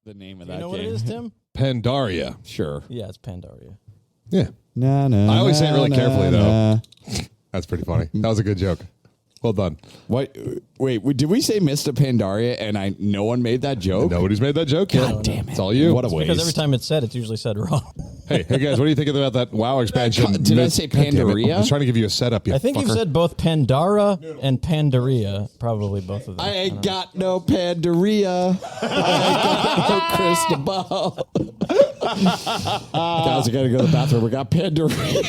the name of Do that you know game. what it is, Tim? Pandaria. Sure. Yeah, it's Pandaria. Yeah. I always say it really carefully, though. That's pretty funny. That was a good joke. Well done. What? Wait, did we say Mr. Pandaria and no one made that joke? Nobody's made that joke yet. God damn it. It's all you. What a waste. Because every time it's said, it's usually said wrong. Hey guys, what are you thinking about that WoW expansion? Did I say God damn it. Pandaria? I was trying to give you a setup, you I think fucker. you've said both Pandara and Pandaria. Probably both of them. I ain't got no Pandaria. I ain't got no crystal ball. Guys, I gotta go to the bathroom. We got Pandaria.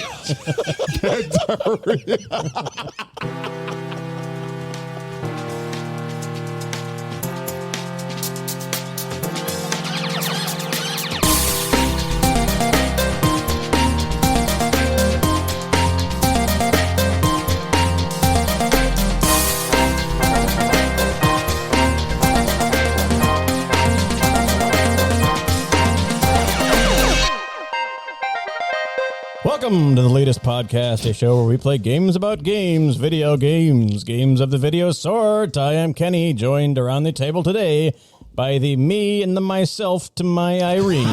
Welcome to the Leetist podcast, a show where we play games about games, video games, games of the video sort. I am Kenny, joined around the table today by the me and the myself to my Irene.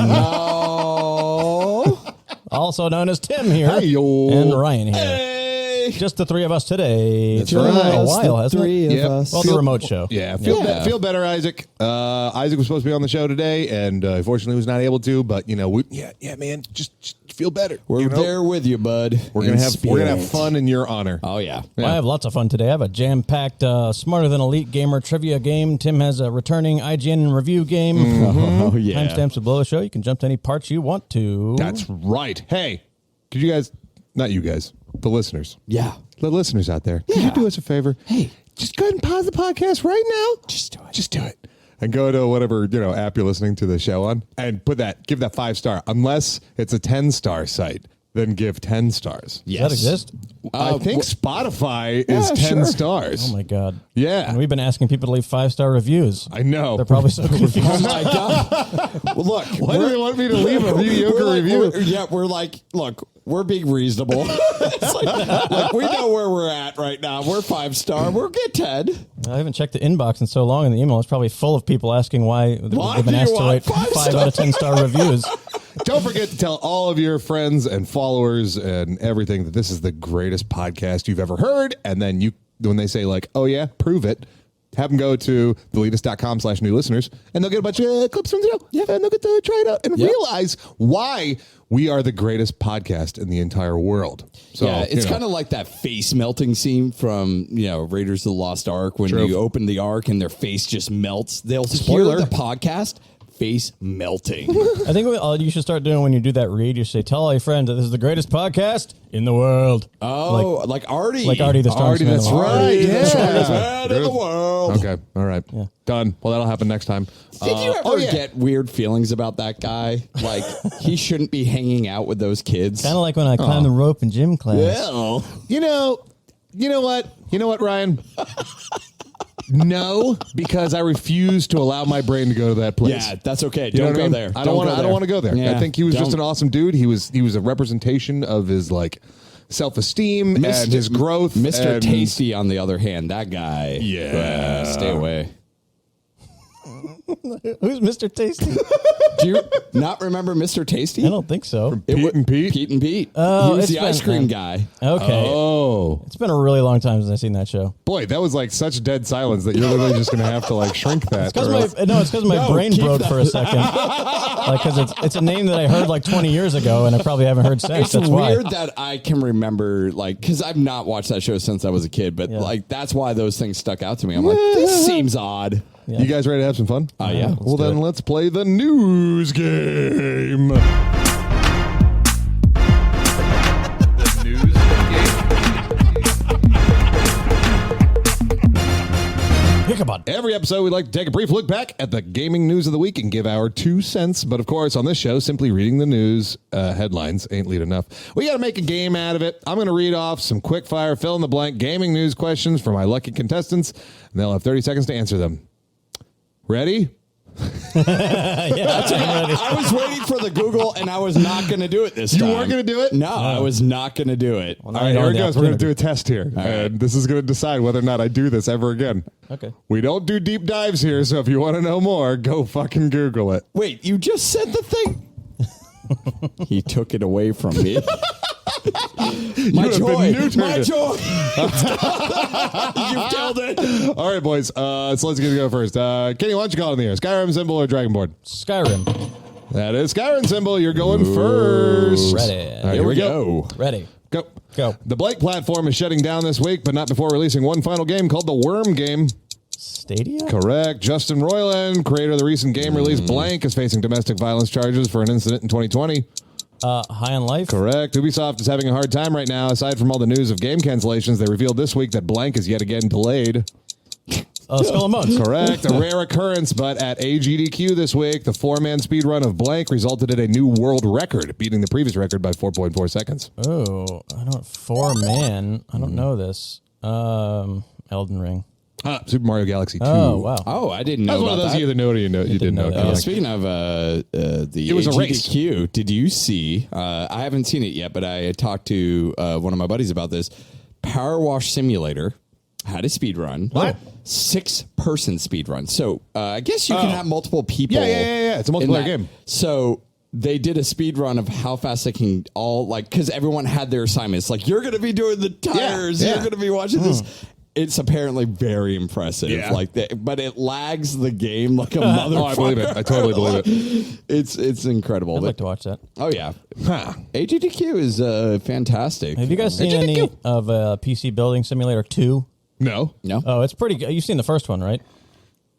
Also known as Tim here. Hi-yo. And Ryan here. Hey. Just the three of us today. That's It's been right. a while, hasn't it? Yep. us. Well, it's a remote show. Yeah, Yeah. feel better, Isaac. Isaac was supposed to be on the show today, and unfortunately was not able to. But man, just feel better. We're you know? there with you, bud. We're gonna have fun in your honor. Oh, yeah. Well, I have lots of fun today. I have a jam-packed, smarter than a Leet Gamer trivia game. Tim has a returning IGN review game. Oh, yeah. Timestamps will blow the show. You can jump to any parts you want to. That's right. Hey, could you guys, not you guys, the listeners. Yeah. The listeners out there, could you do us a favor? Hey. Just go ahead and pause the podcast right now. Just do it. Just do it. And go to whatever, app you're listening to the show on and give that 5-star. Unless it's a 10-star site, then give 10 stars. Yes. Does that exist? I think Spotify is 10 stars. Oh, my God. Yeah. And we've been asking people to leave 5-star reviews. I know. They're probably so confused. Oh, my God. Well, look. Why do they want me to leave a mediocre review? We're like, look, we're being reasonable. It's like we know where we're at right now. We're 5-star. We'll get 10. I haven't checked the inbox in so long, and the email is probably full of people asking why they've been do you asked to want write 5 out of 10-star reviews. Don't forget to tell all of your friends and followers and everything that this is the greatest podcast you've ever heard. And then when they say like, oh yeah, prove it, have them go to theleetist.com/new listeners and they'll get a bunch of clips from the show. Yeah. And they'll get to try it out and realize why we are the greatest podcast in the entire world. So, Yeah, it's kind of like that face melting scene from Raiders of the Lost Ark when True. you open the Ark and their face just melts. They'll Spoiler. hear the podcast. Face melting. I think all you should start doing when you do that read, you say, tell all your friends that this is the greatest podcast in the world. Oh, like Artie. Like Artie the strongest man in that's the world. right. Artie, the Yeah. strongest man in the world. Okay. All right. Yeah. Done. Well, that'll happen next time. Did you ever get weird feelings about that guy? Like, he shouldn't be hanging out with those kids. Kind of like when I climbed the rope in gym class. Well, You know what, Ryan? No, because I refuse to allow my brain to go to that place. yeah, that's okay. You know Don't what I go mean? there. I don't want to go there. Yeah, I think he was just don't. an awesome dude. He was a representation of his self-esteem and his growth. Mr. and- Tasty, on the other hand, that guy. Yeah. Stay away. Who's Mr. Tasty? Do you not remember Mr. Tasty? I don't think so. Pete and Pete. Pete and Pete. Oh, he was it's the been- ice cream guy. Okay. Oh It's been a really long time since I've seen that show. boy, that was like such dead silence that you're literally just going to have to shrink that. It's because my brain keep broke that. for a second. Because it's a name that I heard like 20 years ago, and I probably haven't heard since. It's That's weird why. that I can remember, because I've not watched that show since I was a kid, but that's why those things stuck out to me. I'm like, this seems odd. You guys ready to have some fun? Yeah. Well, then let's play the news game. Ichabod. Every episode, we like to take a brief look back at the gaming news of the week and give our 2 cents. But of course, on this show, simply reading the news headlines ain't lead enough. We got to make a game out of it. I'm going to read off some quick fire, fill in the blank gaming news questions for my lucky contestants, and they'll have 30 seconds to answer them. Ready? I was waiting for the Google, and I was not going to do it this time. You weren't going to do it? No, I was not going to do it. All right, here it goes. We're going to do a test here. And this is going to decide whether or not I do this ever again. Okay. We don't do deep dives here, so if you want to know more, go fucking Google it. Wait, you just said the thing? He took it away from me. My joy. My joy. You killed it. All right, boys. So let's get to go first. Kenny, why don't you call it in the air? Skyrim symbol or Dragonborn? Skyrim. That is Skyrim symbol. You're going first. Ready. All right, here we go. Ready. Go. Go. The Blake platform is shutting down this week, but not before releasing one final game called the Worm Game. Stadia? Correct. Justin Roiland, creator of the recent game release Blank, is facing domestic violence charges for an incident in 2020. High on Life? Correct. Ubisoft is having a hard time right now. Aside from all the news of game cancellations, they revealed this week that Blank is yet again delayed. Skull and Bones. Correct. A rare occurrence, but at AGDQ this week, the 4-man speedrun of Blank resulted in a new world record, beating the previous record by 4.4 seconds. Oh, I don't. 4-man. I don't know this. Elden Ring. Super Mario Galaxy 2. Oh, wow. Oh, I didn't know That was one of about those that. you either know or you didn't know. that. Speaking of the It was a race. AGDQ, did you see? I haven't seen it yet, but I talked to one of my buddies about this. Power Wash Simulator had a speed run. What? 6-person speed run. So I guess you can have multiple people. Yeah. It's a multiplayer in that. game. So they did a speed run of how fast they can all because everyone had their assignments. Like you're going to be doing the tires. Yeah. You're going to be watching this. It's apparently very impressive. Yeah. But it lags the game like a motherfucker. Oh, I believe it. I totally believe it. It's incredible. I'd like to watch that. Oh yeah, Huh. AGDQ is fantastic. Have you guys seen any of PC Building Simulator 2? No. No. Oh, it's pretty good. You've seen the first one, right?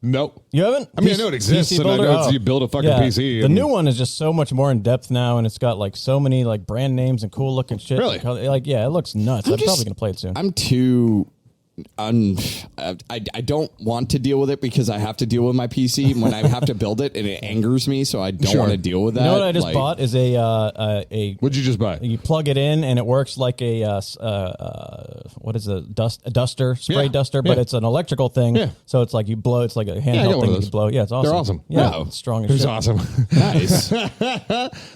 No. You haven't? I mean, I know it exists, PC and I Builder? know you build a fucking PC. The and- new one is just so much more in depth now, and it's got like so many like brand names and cool looking shit. Really? Like yeah, it looks nuts. I'm probably gonna play it soon. I'm too. I don't want to deal with it because I have to deal with my PC when I have to build it, and it angers me. So I don't Sure. want to deal with that. You know what I just bought is a What'd you just buy? you plug it in and it works like a what is a duster spray Yeah. duster, but Yeah. it's an electrical thing. Yeah. So it's like you blow. It's like a I got handheld one of thing those. you blow. Yeah, it's awesome. They're awesome. Yeah, Wow. it's strong as It's shit. awesome. Nice.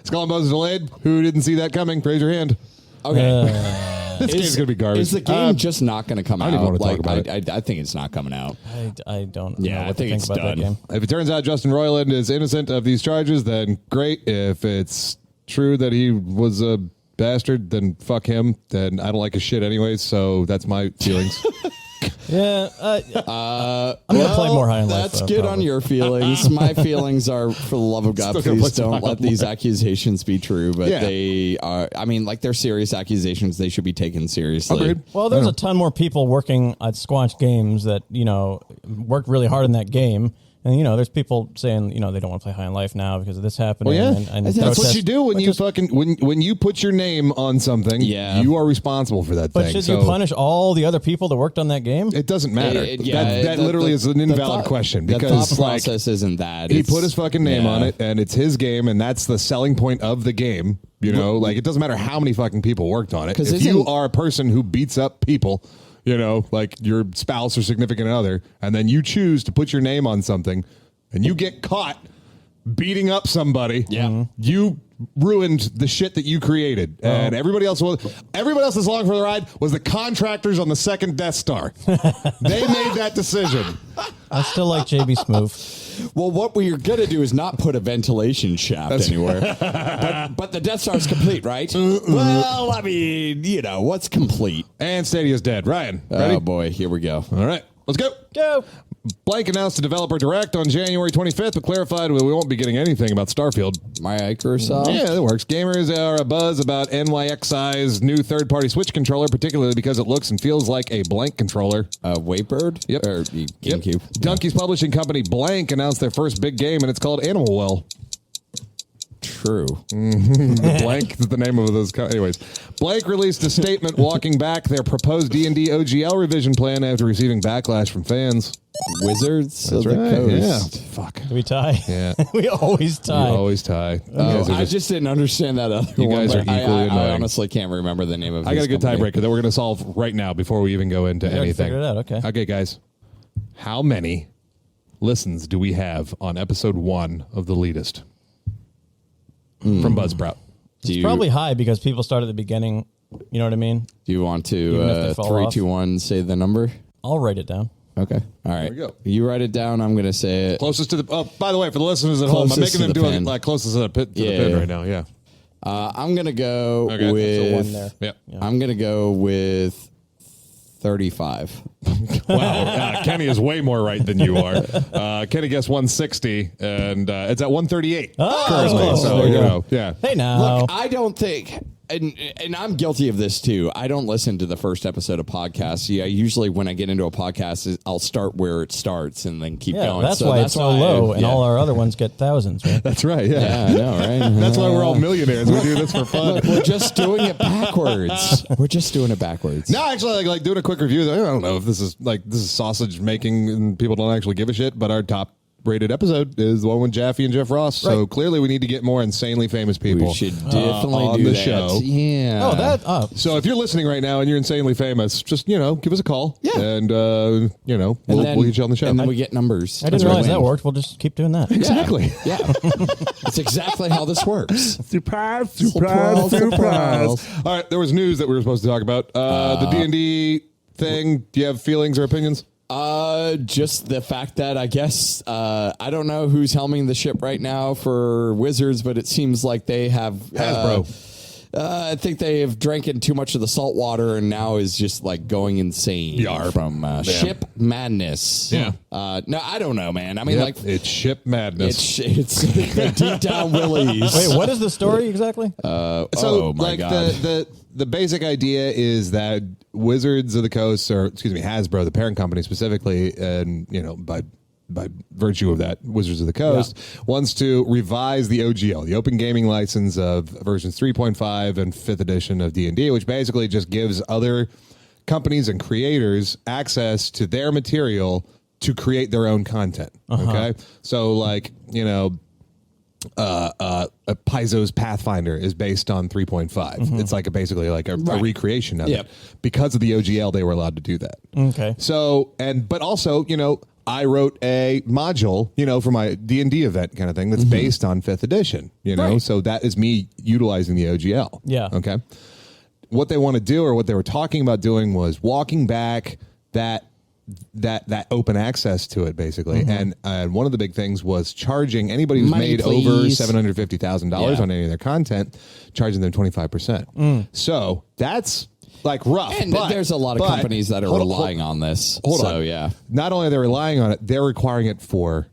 Skull and Bones delayed. Who didn't see that coming? Raise your hand. Okay. This game's gonna be garbage. Is the game just not going to come I out? don't even want to talk about it. I think it's not coming out. I don't Yeah, know I what think to think it's about done. that game. If it turns out Justin Roiland is innocent of these charges, then great. If it's true that he was a bastard, then fuck him. Then I don't like his shit anyways, so that's my feelings. Yeah, I'm gonna play more High on Life. That's good on probably. your feelings. My feelings are, for the love of God, Still gonna please play some don't High let on these Life. accusations be true. But Yeah. they are. I mean, like they're serious accusations. They should be taken seriously. Agreed. Well, there's a ton more people working at Squanch Games that worked really hard in that game. And there's people saying they don't want to play High on Life now because of this happening. Well, yeah, and that's what protests. you do when you fucking when you put your name on something. Yeah. You are responsible for that But thing. should so you punish all the other people that worked on that game? It doesn't matter. That the- literally the- is an the invalid thought- question the because thought like process isn't that he It's- put his fucking name yeah. on it, and it's his game, and that's the selling point of the game. Like it doesn't matter how many fucking people worked on it. 'Cause If you isn't- are a person who beats up people, like your spouse or significant other, and then you choose to put your name on something, and you get caught beating up somebody, you ruined the shit that you created, and everybody else that's along for the ride was the contractors on the second Death Star. They made that decision. I still like JB Smooth. Well, what we're going to do is not put a ventilation shaft anywhere. but the Death Star's complete, right? Well, I mean, what's complete? And Stadia's dead. Ryan, ready? Oh, boy. Here we go. All right, let's go. Go. Blank announced a developer direct on January 25th, but clarified we won't be getting anything about Starfield. Microsoft? Yeah, that works. Gamers are abuzz about NYXI's new third-party Switch controller, particularly because it looks and feels like a Blank controller. Waybird? Yep. Or the GameCube? Dunkey's publishing company Blank announced their first big game, and it's called Animal Well. True. Blank is the name of those. Anyways, Blank released a statement walking back their proposed D&D OGL revision plan after receiving backlash from fans. Wizards of That's the right. Coast. Yeah. Fuck. Do we tie? Yeah. we always tie. You always tie. You Oh, guys are I just didn't understand that other You one. guys are but equally I annoying. honestly can't remember the name of I got this a good company. tiebreaker that we're going to solve right now before we even go into already anything. figured it out, okay. Okay, guys. How many listens do we have on episode 1 of the Leetist from Buzzsprout? It's probably high because people start at the beginning. You know what I mean? Do you want Even if they to fall 3, off. 2, 1 say the number? I'll write it down. Okay. All right. we go. You write it down. I'm going to say it. Closest to the. Oh, by the way, for the listeners at home, I'm Closest making to them the do it pin. like closest to the pin right now. Yeah. I'm going to go Okay. with. So 1 there. Yeah. I'm going to go with 35. Wow. Kenny is way more right than you are. Kenny guessed 160, and it's at 138 currently. close. So, There you you go. know, yeah. Hey now. Look, I don't think, and I'm guilty of this too. I don't listen to the first episode of podcasts. Yeah, usually when I get into a podcast, I'll start where it starts and then keep yeah, going. that's why it's so low, and yeah. all our other ones get thousands, right? That's right. Yeah. Yeah, I know, right? That's why we're all millionaires. We do this for fun. We're just doing it backwards. We're just doing it backwards. No, actually, like doing a quick review. I don't know if this is sausage making and people don't actually give a shit, but our top rated episode is the one with Jaffe and Jeff Ross. So Right. clearly we need to get more insanely famous people We should definitely on do the that. show. Yeah. Oh, that. So if you're listening right now and you're insanely famous, just, give us a call. Yeah. And, And we'll then- get you on the show. And then we get numbers. I didn't realize that worked. We'll just keep doing that. Exactly. Yeah. That's exactly how this works. Surprise, surprise. All right, there was news that we were supposed to talk about. The D&D thing. Do you have feelings or opinions? Just the fact that I guess I don't know who's helming the ship right now for Wizards, but it seems like they have Hasbro. I think they have drinking too much of the salt water and now is just like going insane Yarp. from ship madness. Yeah. No, I don't know, man. I mean, Yep, like it's ship madness. it's the deep down willies. Wait, what is the story exactly? So, oh my like God. the basic idea is that Wizards of the Coast, or excuse me, Hasbro, the parent company specifically, and by virtue of that, Wizards of the Coast wants to revise the OGL, the Open Gaming License of versions 3.5 and 5th edition of D&D, which basically just gives other companies and creators access to their material to create their own content. Okay, so like Paizo's Pathfinder is based on 3.5. It's like basically like a recreation of Yep. it. Because of the OGL, they were allowed to do that. Okay. So, but also, I wrote a module, for my D&D event kind of thing that's based on 5th edition, Right. So that is me utilizing the OGL. Yeah. Okay. What they want to do, or what they were talking about doing, was walking back that open access to it, basically. And one of the big things was charging anybody who's Money, made please. over $750,000 Yeah. on any of their content, charging them 25%. So that's like rough. And but- there's a lot of but- companies that are hold on, relying on this. Hold so, on. yeah. Not only are they relying on it, they're requiring it for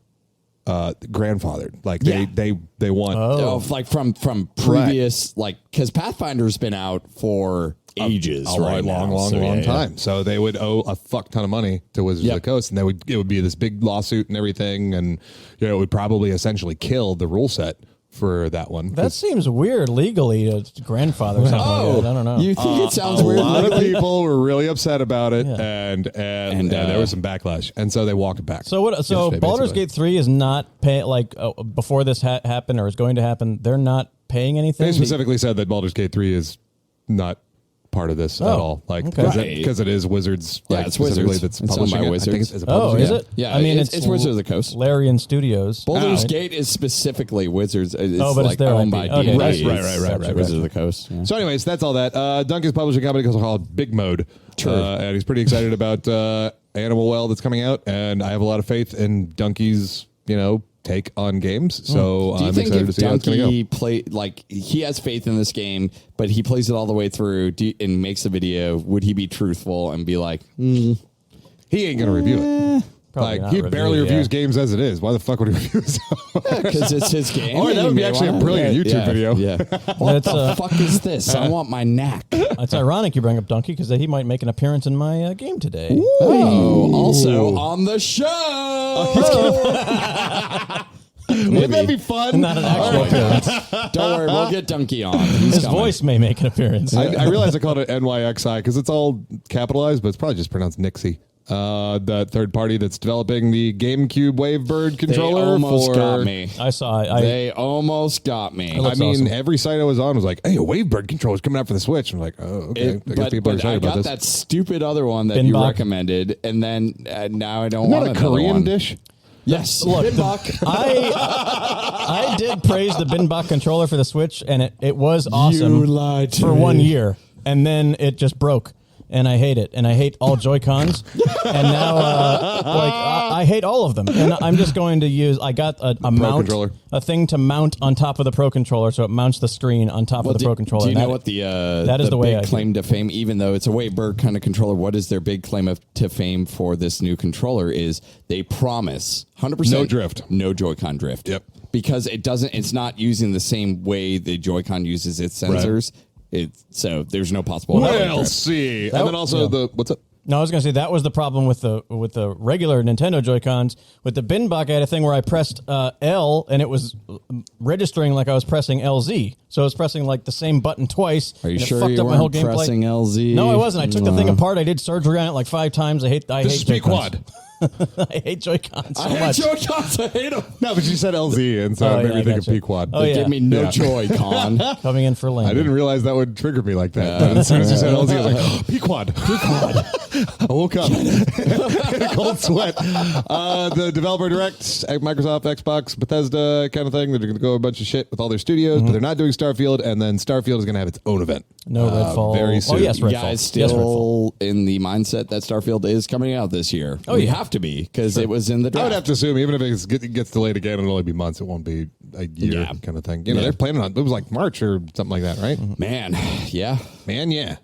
grandfathered. Like Yeah. they want. Oh, like from previous, like, because Pathfinder's been out for ages, A right? long now. So, time. So they would owe a fuck ton of money to Wizards Yep. of the Coast, and it would be this big lawsuit and everything, and it would probably essentially kill the rule set for that one. That seems weird legally to grandfather something like that. I don't know. You think it sounds A weird? lot of legally? people were really upset about it, Yeah. and there was some backlash, and so they walked it back. So what? So yesterday, Baldur's basically. Gate 3 is not pay before this happened or is going to happen. They're not paying anything. They specifically said that Baldur's Gate 3 is not part of this at all, like okay. because it is Wizards. Yeah, like, it's specifically Wizards. That's It's owned publishing by it. I Wizards. think it's a Oh, publisher. is it? Yeah, I mean, it's Wizards of the Coast. Larian Studios. Baldur's Right? Gate is specifically Wizards. It's Oh, but it's like their owned IP. by Okay. D&D. Right, It's right. Wizards of the Coast. Yeah. So, anyways, that's all that. Dunkey's publishing company called Big Mode. True. And he's pretty excited about Animal Well that's coming out, and I have a lot of faith in Dunkey's, take on games. So Do you I'm think excited to if see how it's going to go. Dunkey play, like, he has faith in this game, but he plays it all the way through and makes a video, would he be truthful and be like, He ain't going to review it. Probably Like, not he review, barely yeah. reviews games as it is. Why the fuck would he review it? because it's his game? Oh, that and would he be may actually a wanna- brilliant YouTube video. Yeah. What That's, the fuck is this? I want my knack. It's ironic you bring up Dunkey because he might make an appearance in my game today. Oh, also on the show. Wouldn't that be fun? Not an actual appearance. Don't worry, we'll get Dunkey on. He's His coming. voice may make an appearance. I realize I called it NYXI because it's all capitalized, but it's probably just pronounced Nixie. The third party that's developing the GameCube Wavebird They controller almost for. got me. I saw. They almost got me. I looks mean, awesome. every site I was on was like, "Hey, a Wavebird controller is coming out for the Switch." I'm like, "Oh, okay." I guess people are but I excited about got this. that stupid other one that you Binbok. recommended, and then now I don't Isn't want that a another Korean one. dish? Yes. Look, Binbach. I did praise the Binbach controller for the Switch, and it was awesome You lied to for me. 1 year, and then it just broke. And I hate it, and I hate all Joy-Cons, and now I hate all of them. And I'm just going to use. I got a mount, controller. a thing to mount on top of the Pro Controller, so it mounts the screen on top of the Pro Controller. Do you know That- what the that is the way big I do. claim to fame, even though it's a Waveberg kind of controller, what is their big claim to fame for this new controller is they promise 100% No drift. no Joy-Con drift. Yep. Because it's not using the same way the Joy-Con uses its sensors. So there's no possible. We'll see. And then also what's up? No, I was going to say that was the problem with the regular Nintendo Joy-Cons. With the Binbach, I had a thing where I pressed L, and it was registering like I was pressing LZ. So I was pressing like the same button twice. Are you and it sure fucked you up my whole weren't gameplay. pressing LZ? No, I wasn't. I took the thing apart. I did surgery on it like 5 times. I hate This is Joy-Cons. P-Quad. I hate Joy-Cons so I hate much. Joy-Cons. I hate them. No, but you said LZ, and so Oh, it made yeah, me I think of gotcha. P-Quad. Oh, yeah. Give me no Yeah. Joy-Con. Coming in for landing. I didn't realize that would trigger me like that. But as soon as you said LZ, I was like, oh, P-Quad. P-Quad. I woke up in a cold sweat. The developer directs at Microsoft, Xbox, Bethesda kind of thing. They're going to go a bunch of shit with all their studios, but they're not doing Starfield, and then Starfield is going to have its own event. No Redfall. very soon. Oh, yes, You Redfall. guys Yes, Redfall. still in the mindset that Starfield is coming out this year? Oh, you have to be because it was in the I draft. would have to assume, even if it gets delayed again, it'll only be months. It won't be a year kind of thing. You know, they're planning on, it was like March or something like that, right? Man, yeah.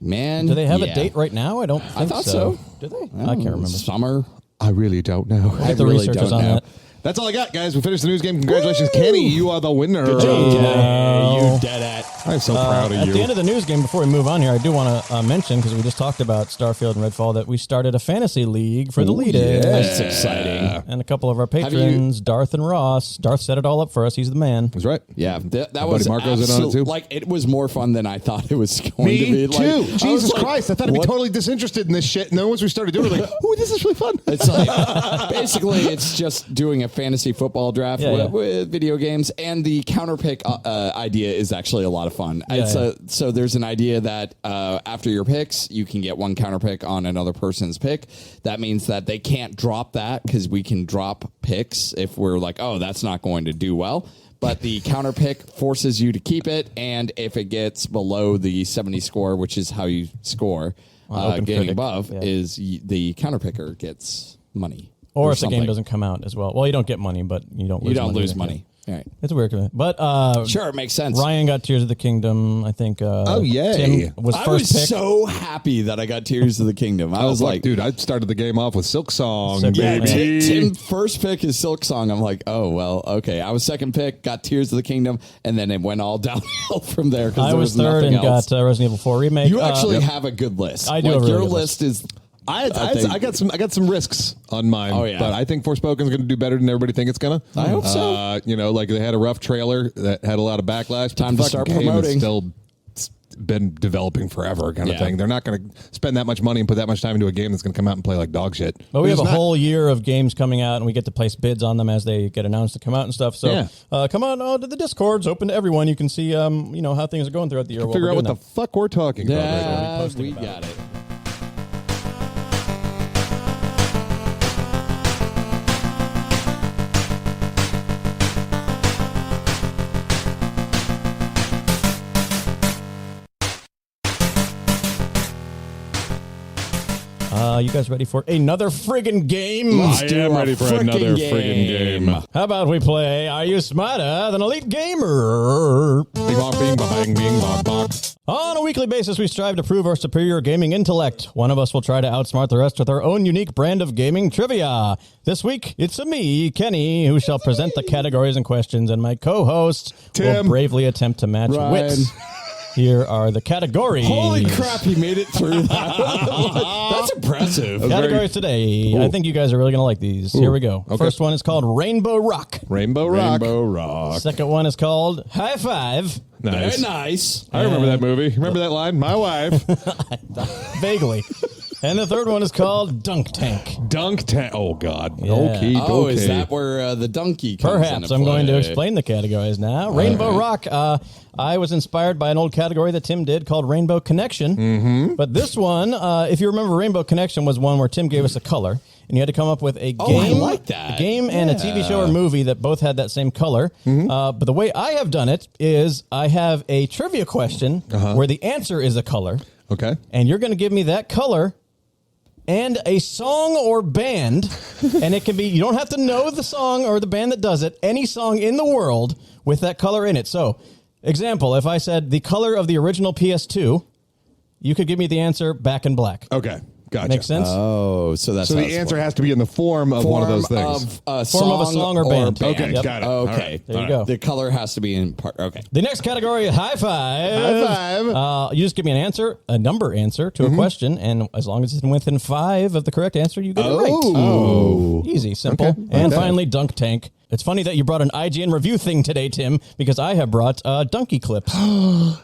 Man. Do they have yeah. a date right now? I don't think I thought so. Do they? I can't remember. Summer. I really don't know. Get the really researchers don't on know. that. That's all I got, guys. We finished the news game. Congratulations, Kenny. You are the winner. Good job, Kenny. Oh. You did it. I'm so proud of At you. the end of the news game, before we move on here, I do want to mention, because we just talked about Starfield and Redfall, that we started a fantasy league for the Leetist. That's exciting. And a couple of our patrons, Darth and Ross. Darth set it all up for us. He's the man. That's right. Yeah, that buddy was Marco's in on it, too. Like it was more fun than I thought it was going to be. Me Like, too. I was Jesus like, Christ. I thought I'd be what? totally disinterested in this shit. And then once we started doing it, like, ooh, this is really fun. It's like basically it's just doing a fantasy football draft with video games, and the counterpick idea is actually a lot of fun. So there's an idea that after your picks, you can get one counterpick on another person's pick. That means that they can't drop that because we can drop picks if we're like, oh, that's not going to do well. But the counter pick forces you to keep it, and if it gets below the 70 score, which is how you score, Open getting critic, above yeah. is the counter picker gets money. Or if the something. game doesn't come out as well. Well, you don't get money, but you don't lose You don't money. lose money. All right. It's weird. But Sure, it makes sense. Ryan got Tears of the Kingdom. I think. Oh, yay. Tim was I first was pick. so happy that I got Tears of the Kingdom. I was like, dude, I started the game off with Silk Song, Silk Song. baby. Tim first pick is Silk Song. I'm like, oh, well, okay. I was second pick, got Tears of the Kingdom, and then it went all downhill from there because I there was was third nothing and else. got Resident Evil 4 remake. You actually have a good list. I do have a really Your good list is. I got some risks on mine. Oh, yeah. But I think Forspoken's going to do better than everybody think it's going to. I hope so. You know, like they had a rough trailer that had a lot of backlash. Time to The start fucking game has promoting. Still been developing forever, kind of Yeah. thing. They're not going to spend that much money and put that much time into a game that's going to come out and play like dog shit. But we have It's a not- whole year of games coming out, and we get to place bids on them as they get announced to come out and stuff. So come on to the Discords, open to everyone. You can see, how things are going throughout the year. Figure out what we're the doing fuck we're talking about right now. Yeah, posting we about got it. You guys ready for another friggin' game? I am ready for another friggin' game. How about we play Are You Smarter Than a Leet Gamer? Bing bong, bing bang, bing bong, bong. On a weekly basis, we strive to prove our superior gaming intellect. One of us will try to outsmart the rest with our own unique brand of gaming trivia. This week, it's me, Kenny, who shall present the categories and questions, and my co-host will Tim. bravely attempt to match Ryan. wits. Here are the categories. Holy crap, he made it through that. That's impressive. Categories today. I think you guys are really going to like these. Here we go. Okay. First one is called Rainbow Rock. Rainbow Rock. Rainbow Rock. Second one is called High Five. Nice. Very nice. I remember that movie. Remember that line? My wife. Vaguely. And the third one is called Dunk Tank. Dunk Tank. Oh, God. Yeah. Okay. Oh, is that where the Dunkey comes Perhaps. into I'm going to play? explain the categories now. Rainbow Rock. I was inspired by an old category that Tim did called Rainbow Connection. Mm-hmm. But this one, if you remember, Rainbow Connection was one where Tim gave us a color, and you had to come up with a game, I like that. a game and a TV show or movie that both had that same color. But the way I have done it is I have a trivia question where the answer is a color. Okay. And you're going to give me that color and a song or band. And it can be, you don't have to know the song or the band that does it, any song in the world with that color in it. So, example, if I said the color of the original PS2, you could give me the answer Back in Black. Okay. Gotcha. Make sense? Oh, so that's So how the it's answer formed. has to be in the form of one of those things. Form of a song or band. Okay, Yep. got it. Okay. There you go. The color has to be in part. Okay. The next category, high five. High five. You just give me an answer, a number answer to a question, and as long as it's within 5 of the correct answer, you get it right. Oh. Easy, simple. Okay. And Okay. finally, Dunk Tank. It's funny that you brought an IGN review thing today, Tim, because I have brought Dunkey clips. I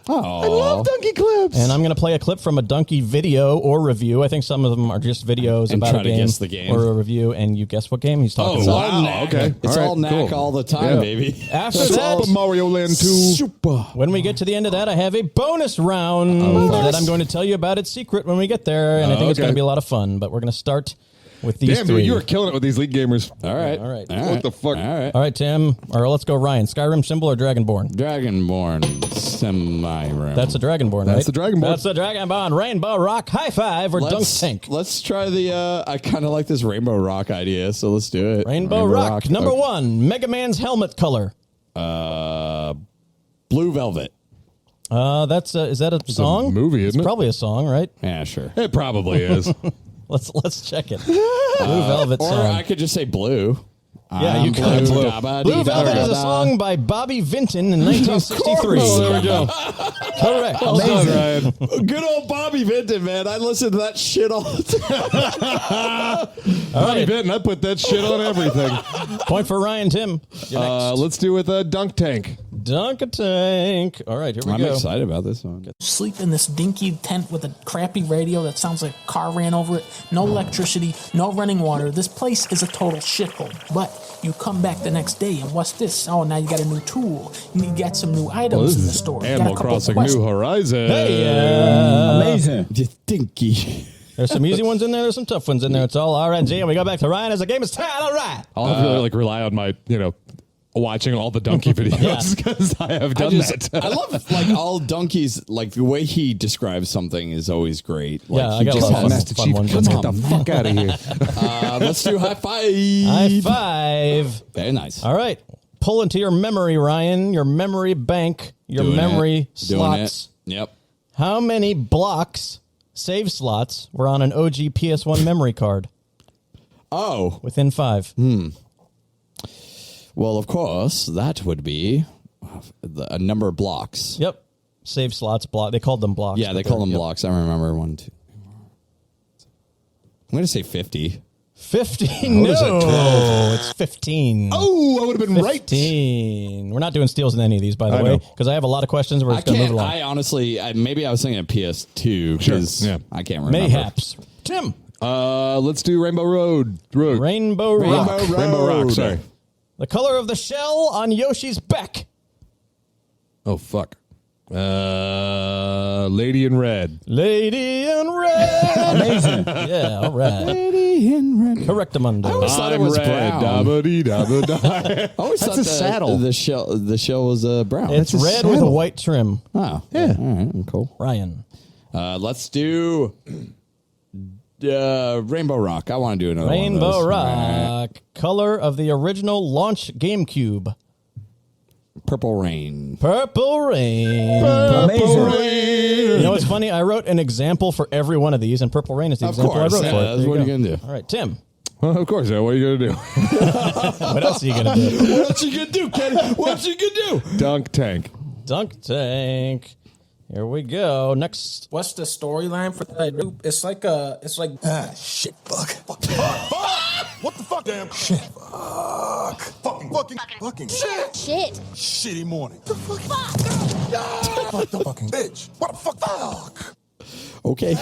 love Dunkey clips. And I'm going to play a clip from a Dunkey video or review. I think some of them are just videos And about try a to game, guess the game. or a review, and you guess what game he's talking It's about. all wow. knack. Okay. It's All right, all knack cool. all the time, Yeah. baby. After Super that, Mario Land 2. Super. when we get to the end of that, I have a bonus round that I'm going to tell you about. It's secret when we get there, and I think it's okay. going to be a lot of fun. But we're going to start with these Damn, three. dude, you were killing it with these Leet Gamers. All right. All right. What the fuck? All right. All right, Tim, or let's go Ryan. Skyrim symbol or Dragonborn? Dragonborn semi-room. That's a Dragonborn, right? That's the Dragonborn. That's the Dragonborn. Rainbow Rock, high five, or Dunk Tank. Let's try the. I kind of like this Rainbow Rock idea, so let's do it. Rainbow Rock. Number Okay. 1, Mega Man's helmet color. Blue Velvet. That's is that a song? a movie, isn't It's it? probably a song, right? Yeah, sure. It probably is. Let's check it. Blue Velvet Or song. I could just say blue. Yeah, you could. Blue. Blue Velvet is a song by Bobby Vinton in 1963. Oh, there we go. Correct. Well done, Ryan. Good old Bobby Vinton, man. I listen to that shit all the time. Bobby Vinton, I put that shit on everything. Point for Ryan. Tim, you're next. Let's do with a Dunk Tank. Dunk a Tank. All right, here we I'm go. excited about this one. Sleep in this dinky tent with a crappy radio that sounds like a car ran over it. No electricity, no running water. This place is a total shithole. But you come back the next day and what's this? Oh, now you got a new tool. You get some new items in the store. You got a Animal couple Crossing quests. New Horizons. Hey, You dinky. there's some easy ones in there. There's some tough ones in there. It's all RNG. And we go back to Ryan as the game is tied. All right. I'll have to like rely on my, watching all the Dunkey videos because I have done that. I love like all Dunkey's, like the way he describes something is always great. Like, Yeah, I he got a just lot of has- Master fun Chief, ones. let's Come get the fuck out of here. Let's do high five. High five. Very nice. All right. Pull into your memory, Ryan, your memory bank, your Doing memory it. Doing slots. it. Yep. How many blocks, save slots, were on an OG PS1 memory card? Oh, Within 5. well, of course, that would be a number of blocks. Yep. Save slots, block. They called them blocks. Yeah, they but call they're- them yep. blocks. I remember 1, 2. I'm going to say 50. 15. No, is it, 12? it's 15. Oh, I would have been right. 15. We're not doing steals in any of these, by the I way, know. because I have a lot of questions. We're I just going to move can't. along. I honestly, maybe I was thinking of PS2 because Sure, yeah. I can't remember. Mayhaps. Tim. Let's do Rainbow Road. Rainbow Rock. Rainbow Rock, sorry. The color of the shell on Yoshi's back. Oh, fuck. Lady in Red. Lady in red. Amazing. Yeah, all right. Lady in red. Correctamundo. I always thought it was brown. Da-ba-dee-da-ba-da. I always That's thought a saddle. The shell was brown. It's That's a red with a saddle. white trim. Oh, yeah. All right, cool. Ryan. Let's do Rainbow Rock. I want to do another one of Rainbow those. Rock. All right. Color of the original launch GameCube. Purple Rain. Purple Rain. Purple Rain. You know what's funny? I wrote an example for every one of these, and Purple Rain is the Of example course, I wrote yeah, for it. that's There what go. you're gonna do. All right, Tim. Well, of course, what are you going to do? What else are you going to do? What you gonna do, Kenny? What you gonna do? Dunk Tank. Dunk Tank. Here we go. Next. What's the storyline for that? It's like Shit, fuck. Fuck. What the fuck, damn? Shit. Fuck. Fucking shit. Shitty morning. The fuck? Fuck the fucking bitch. What the fuck? Fuck. Okay.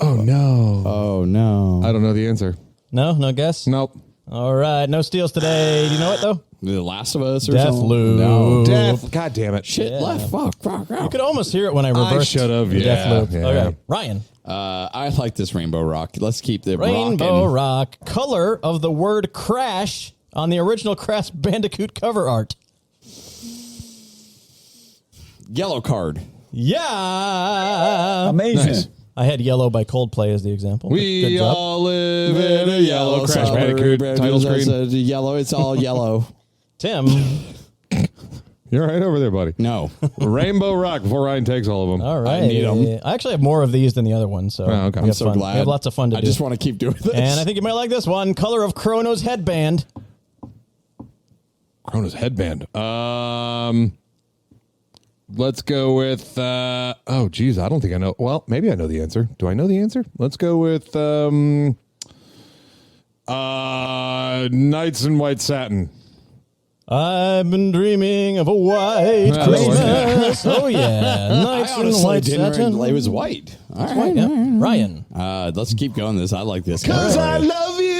Oh, no. Oh, no. I don't know the answer. No guess? Nope. All right, no steals today. Do you know it, though? The Last of Us or Death something? Loop. No. Death. God damn it. Shit left. Fuck. You could almost hear it when I reversed. should have, the Death yeah, Loop. yeah. Okay, Ryan. I like this Rainbow Rock. Let's keep the Rainbow rockin'. Rock. Color of the word crash on the original Crash Bandicoot cover art. Yellow card. Yeah. Amazing. Nice. I had Yellow by Coldplay as the example. Good We job. all live in a yellow Crash Bandicoot title screen. Yellow. It's all yellow. Tim. You're right over there, buddy. No. Rainbow Rock before Ryan takes all of them. All right. I need 'em. I actually have more of these than the other ones, so Oh, okay. we I'm have So fun. glad. We have lots of fun to I do. just want to keep doing this. And I think you might like this one. Color of Chrono's headband. Chrono's headband. Let's go with, oh, geez, I don't think I know. Well, maybe I know the answer. Do I know the answer? Let's go with Knights in White Satin. I've been dreaming of a white Christmas. Oh, yeah. I Nights in honestly white didn't satin. It was white. All right. White, yeah. Ryan. Let's keep going this. I like this. Because I love you.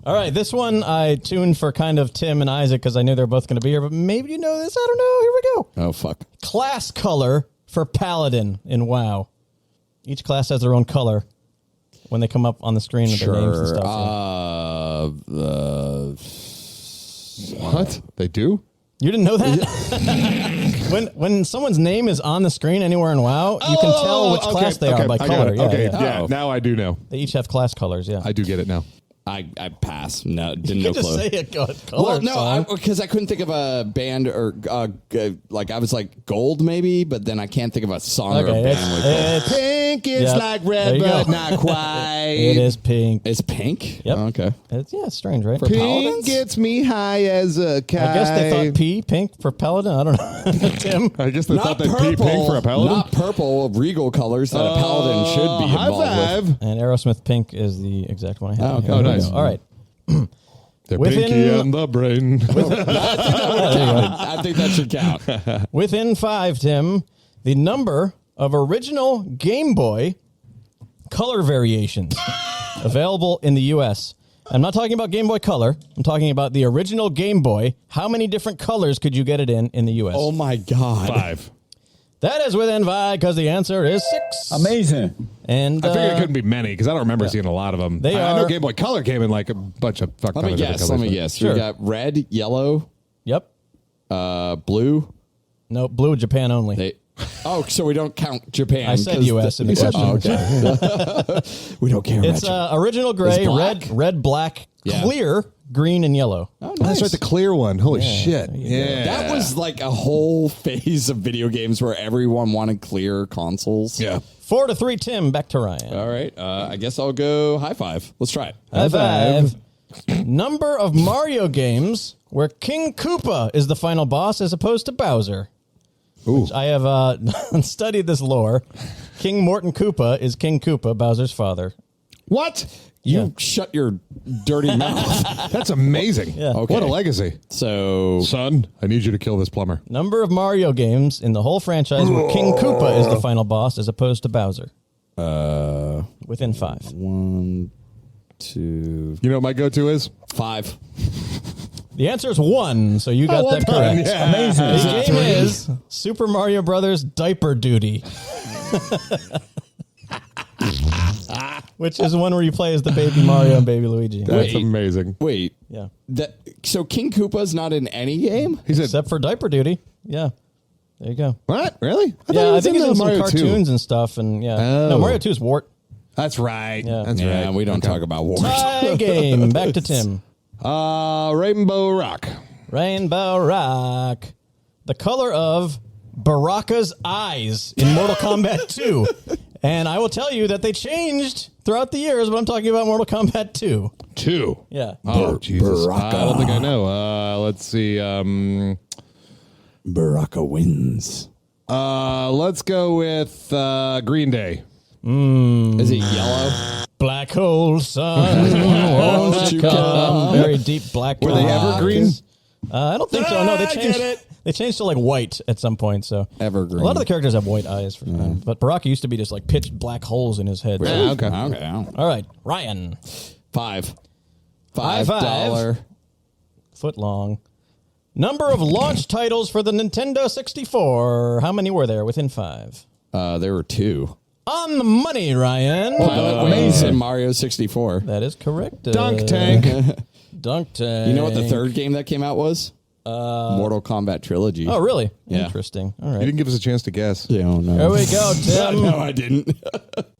All right, this one I tuned for kind of Tim and Isaac because I knew they're both going to be here, but maybe you know this. I don't know. Here we go. Oh, fuck. Class color for Paladin in WoW. Each class has their own color when they come up on the screen with their names and stuff. What? They do? You didn't know that? when someone's name is on the screen anywhere in WoW, you can tell which class they are by I got color. it. Yeah, Okay, yeah. yeah. Oh. Now I do know. They each have class colors, yeah. I do get it now. I pass. No, didn't You know could just clue. say a color Well, no, song. because I couldn't think of a band or like I was like gold maybe, but then I can't think of a song or a Okay, band with gold. it's Pink, it's Yep. like There red, you but go. not quite. it is pink. It's pink. Yep. Okay. It's strange, right? For Pink Paladins? gets me high as a kite. I guess they thought pink for Paladin. I don't know. Tim? I guess they thought Not that pink for a paladin. Not purple, regal colors that a paladin should be High involved five. with. And Aerosmith Pink is the exact one I have. Oh, okay. Here Oh, we nice. go. All right. The Within- pinky and the brain. I think that should count. Within 5, Tim, the number of original Game Boy color variations available in the U.S. I'm not talking about Game Boy Color. I'm talking about the original Game Boy. How many different colors could you get it in the U.S.? Oh my God. 5. That is within 5 because the answer is 6. Amazing. And I figured it couldn't be many because I don't remember seeing a lot of them. They I know are- Game Boy Color came in like a bunch of fuck. Let me guess. Sure. We got red, yellow, Yep. blue. No, blue Japan only. So we don't count Japan. I said 'cause U.S. in the question. Oh, okay. We don't care. It's about original gray, It's black? red, black, Yeah. clear, green, and yellow. Oh, That's nice. right, the clear one. Holy shit! Yeah, That was like a whole phase of video games where everyone wanted clear consoles. yeah. 4-3, Tim. Back to Ryan. All right. I guess I'll go high five. Let's try it. High five. Number of Mario games where King Koopa is the final boss as opposed to Bowser. Ooh. I have studied this lore. King Morton Koopa is King Koopa, Bowser's father. What? You shut your dirty mouth. That's amazing. Yeah. Okay. What a legacy, So son! I need you to kill this plumber. Number of Mario games in the whole franchise where King Koopa is the final boss as opposed to Bowser. Within 5. 1, 2, You know what my go-to is? 5. The answer is 1, so you got well that done. correct. Yeah. Amazing. The game is Super Mario Brothers Diaper Duty. Which is one where you play as the baby Mario and baby Luigi. That's Wait. amazing. Wait. Yeah. So King Koopa's not in any game? He said, Except for Diaper Duty. Yeah. There you go. "What? Really? I think in it's in some Mario 2. cartoons and stuff. And yeah. Oh. No, Mario 2 is Wart. That's right. Yeah. That's Yeah, right. we don't talk about wars. Tie game. Back to Tim. Rainbow Rock. Rainbow Rock. The color of Baraka's eyes in Mortal Kombat 2. And I will tell you that they changed throughout the years, but I'm talking about Mortal Kombat 2. 2. Yeah. Oh, Jesus. Baraka. I don't think I know. Let's see. Baraka wins. Let's go with Green Day. Is it yellow? Black hole sun, won't you come? Very deep black. Were they black evergreen? is- I don't think so. No, they changed to like white at some point. So Evergreen. A lot of the characters have white eyes, but Baraka used to be just like pitch black holes in his head. Yeah, okay. All right, Ryan. $5 foot long. Number of launch titles for the Nintendo 64. How many were there within 5? There were 2. On the money, Ryan. Pilot Wings and Mario 64. That is correct. Dunk Tank. Dunk Tank. You know what the third game that came out was? Mortal Kombat Trilogy. Oh, really? Yeah. Interesting. All You right. didn't give us a chance to guess. Yeah, oh, no. There we go, Tim. No, I didn't.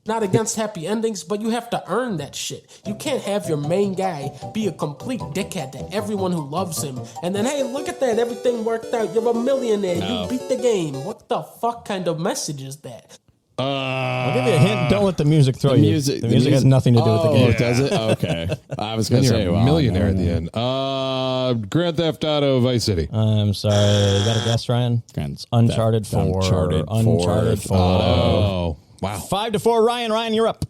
Not against happy endings, but you have to earn that shit. You can't have your main guy be a complete dickhead to everyone who loves him. And then, hey, look at that. Everything worked out. You're a millionaire. No. You beat the game. What the fuck kind of message is that? I'll give you a hint. Don't let the music throw The you. music- The the music has music- nothing to do with the game. Does it? Okay. I was Then going to you're say, a well, millionaire no, at the end. Grand Theft Auto Vice City. I'm sorry. You got a guess, Ryan? It's Uncharted 4. Uncharted 4. Oh, wow. 5-4, Ryan. Ryan, you're up.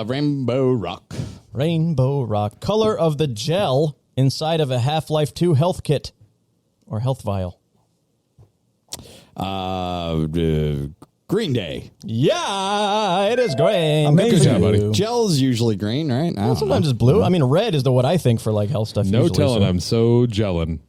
Rainbow Rock. Rainbow Rock. Color of the gel inside of a Half-Life 2 health kit or health vial. Green Day. Yeah, it is green. Amazing. Good job, buddy. Gel's usually green, right? I don't Sometimes know. it's blue. I mean, red is what I think for like health stuff. No usually, telling. so. I'm so gelling.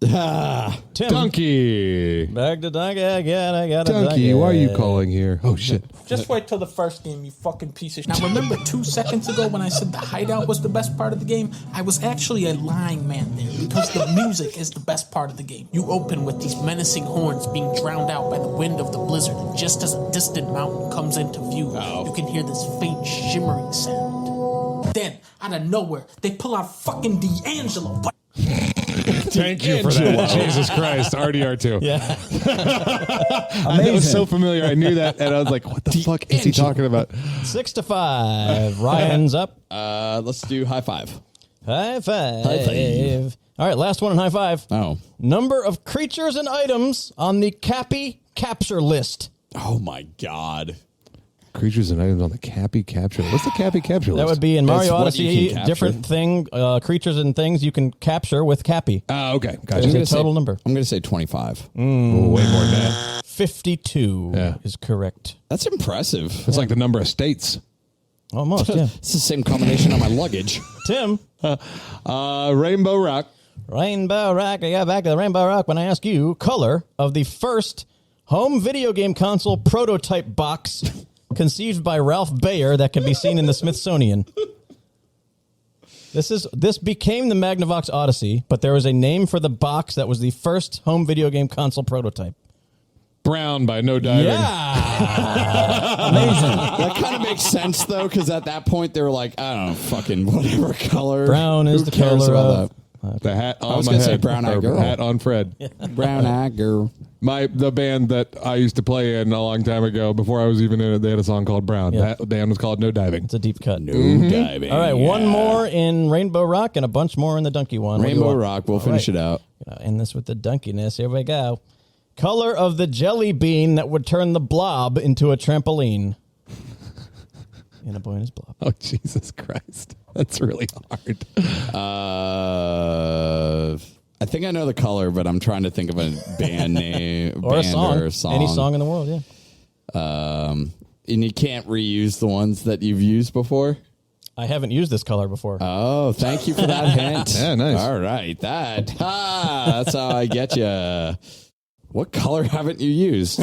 Tim. Dunkey. Back to Dunkey again. I got a Dunkey, why are you calling here? Oh, shit. Just wait till the first game, you fucking piece of shit. Now, remember 2 seconds ago when I said the hideout was the best part of the game? I was actually a lying man there because the music is the best part of the game. You open with these menacing horns being drowned out by the wind of the blizzard, and just as a distant mountain comes into view, you can hear this faint shimmering sound. Then, out of nowhere, they pull out fucking D'Angelo. Thank you for that. Jesus Christ. RDR2. Yeah. That was so familiar. I knew that, and I was like, what the fuck is he talking about? 6-5. Ryan's up. Let's do high five. High five. High five. All right, last one in high five. Oh. Number of creatures and items on the Cappy capture list. Oh, my God. Creatures and items on the Cappy capture. What's the Cappy capture list? That would be in Mario what you Odyssey, can capture. different thing, creatures and things you can capture with Cappy. Oh, okay. There's Gotcha. a total number. I'm going to say 25. Way more than that. 52 Yeah. is correct. That's impressive. It's like the number of states. Almost, yeah. It's the same combination on my luggage. Tim. Rainbow Rock. Rainbow Rock. I got back to the Rainbow Rock when I asked you color of the first home video game console prototype box conceived by Ralph Bayer that can be seen in the Smithsonian. This became the Magnavox Odyssey, but there was a name for the box that was the first home video game console prototype. Brown by No Diving. Yeah. Amazing. That kind of makes sense, though, because at that point, they were like, I don't know, fucking whatever color. Brown is Who the cares color about of- that? The hat on was my gonna head. say brown-eyed or girl. Hat on Fred. Brown Eye Girl. The band that I used to play in a long time ago, before I was even in it, they had a song called Brown. Yeah. That band was called No Diving. It's a deep cut. No diving. All right, one more in Rainbow Rock and a bunch more in the Dunkey one. What do you Rainbow want? Rock. We'll finish it out. End this with the dunkiness. Here we go. Color of the jelly bean that would turn the blob into a trampoline. And a boy and his blob. Oh, Jesus Christ. That's really hard. I think I know the color, but I'm trying to think of a band name Or a band song. Or a song. Any song in the world, yeah. And you can't reuse the ones that you've used before. I haven't used this color before. Oh, thank you for that hint. Yeah, nice. All right, that's how I get you. What color haven't you used?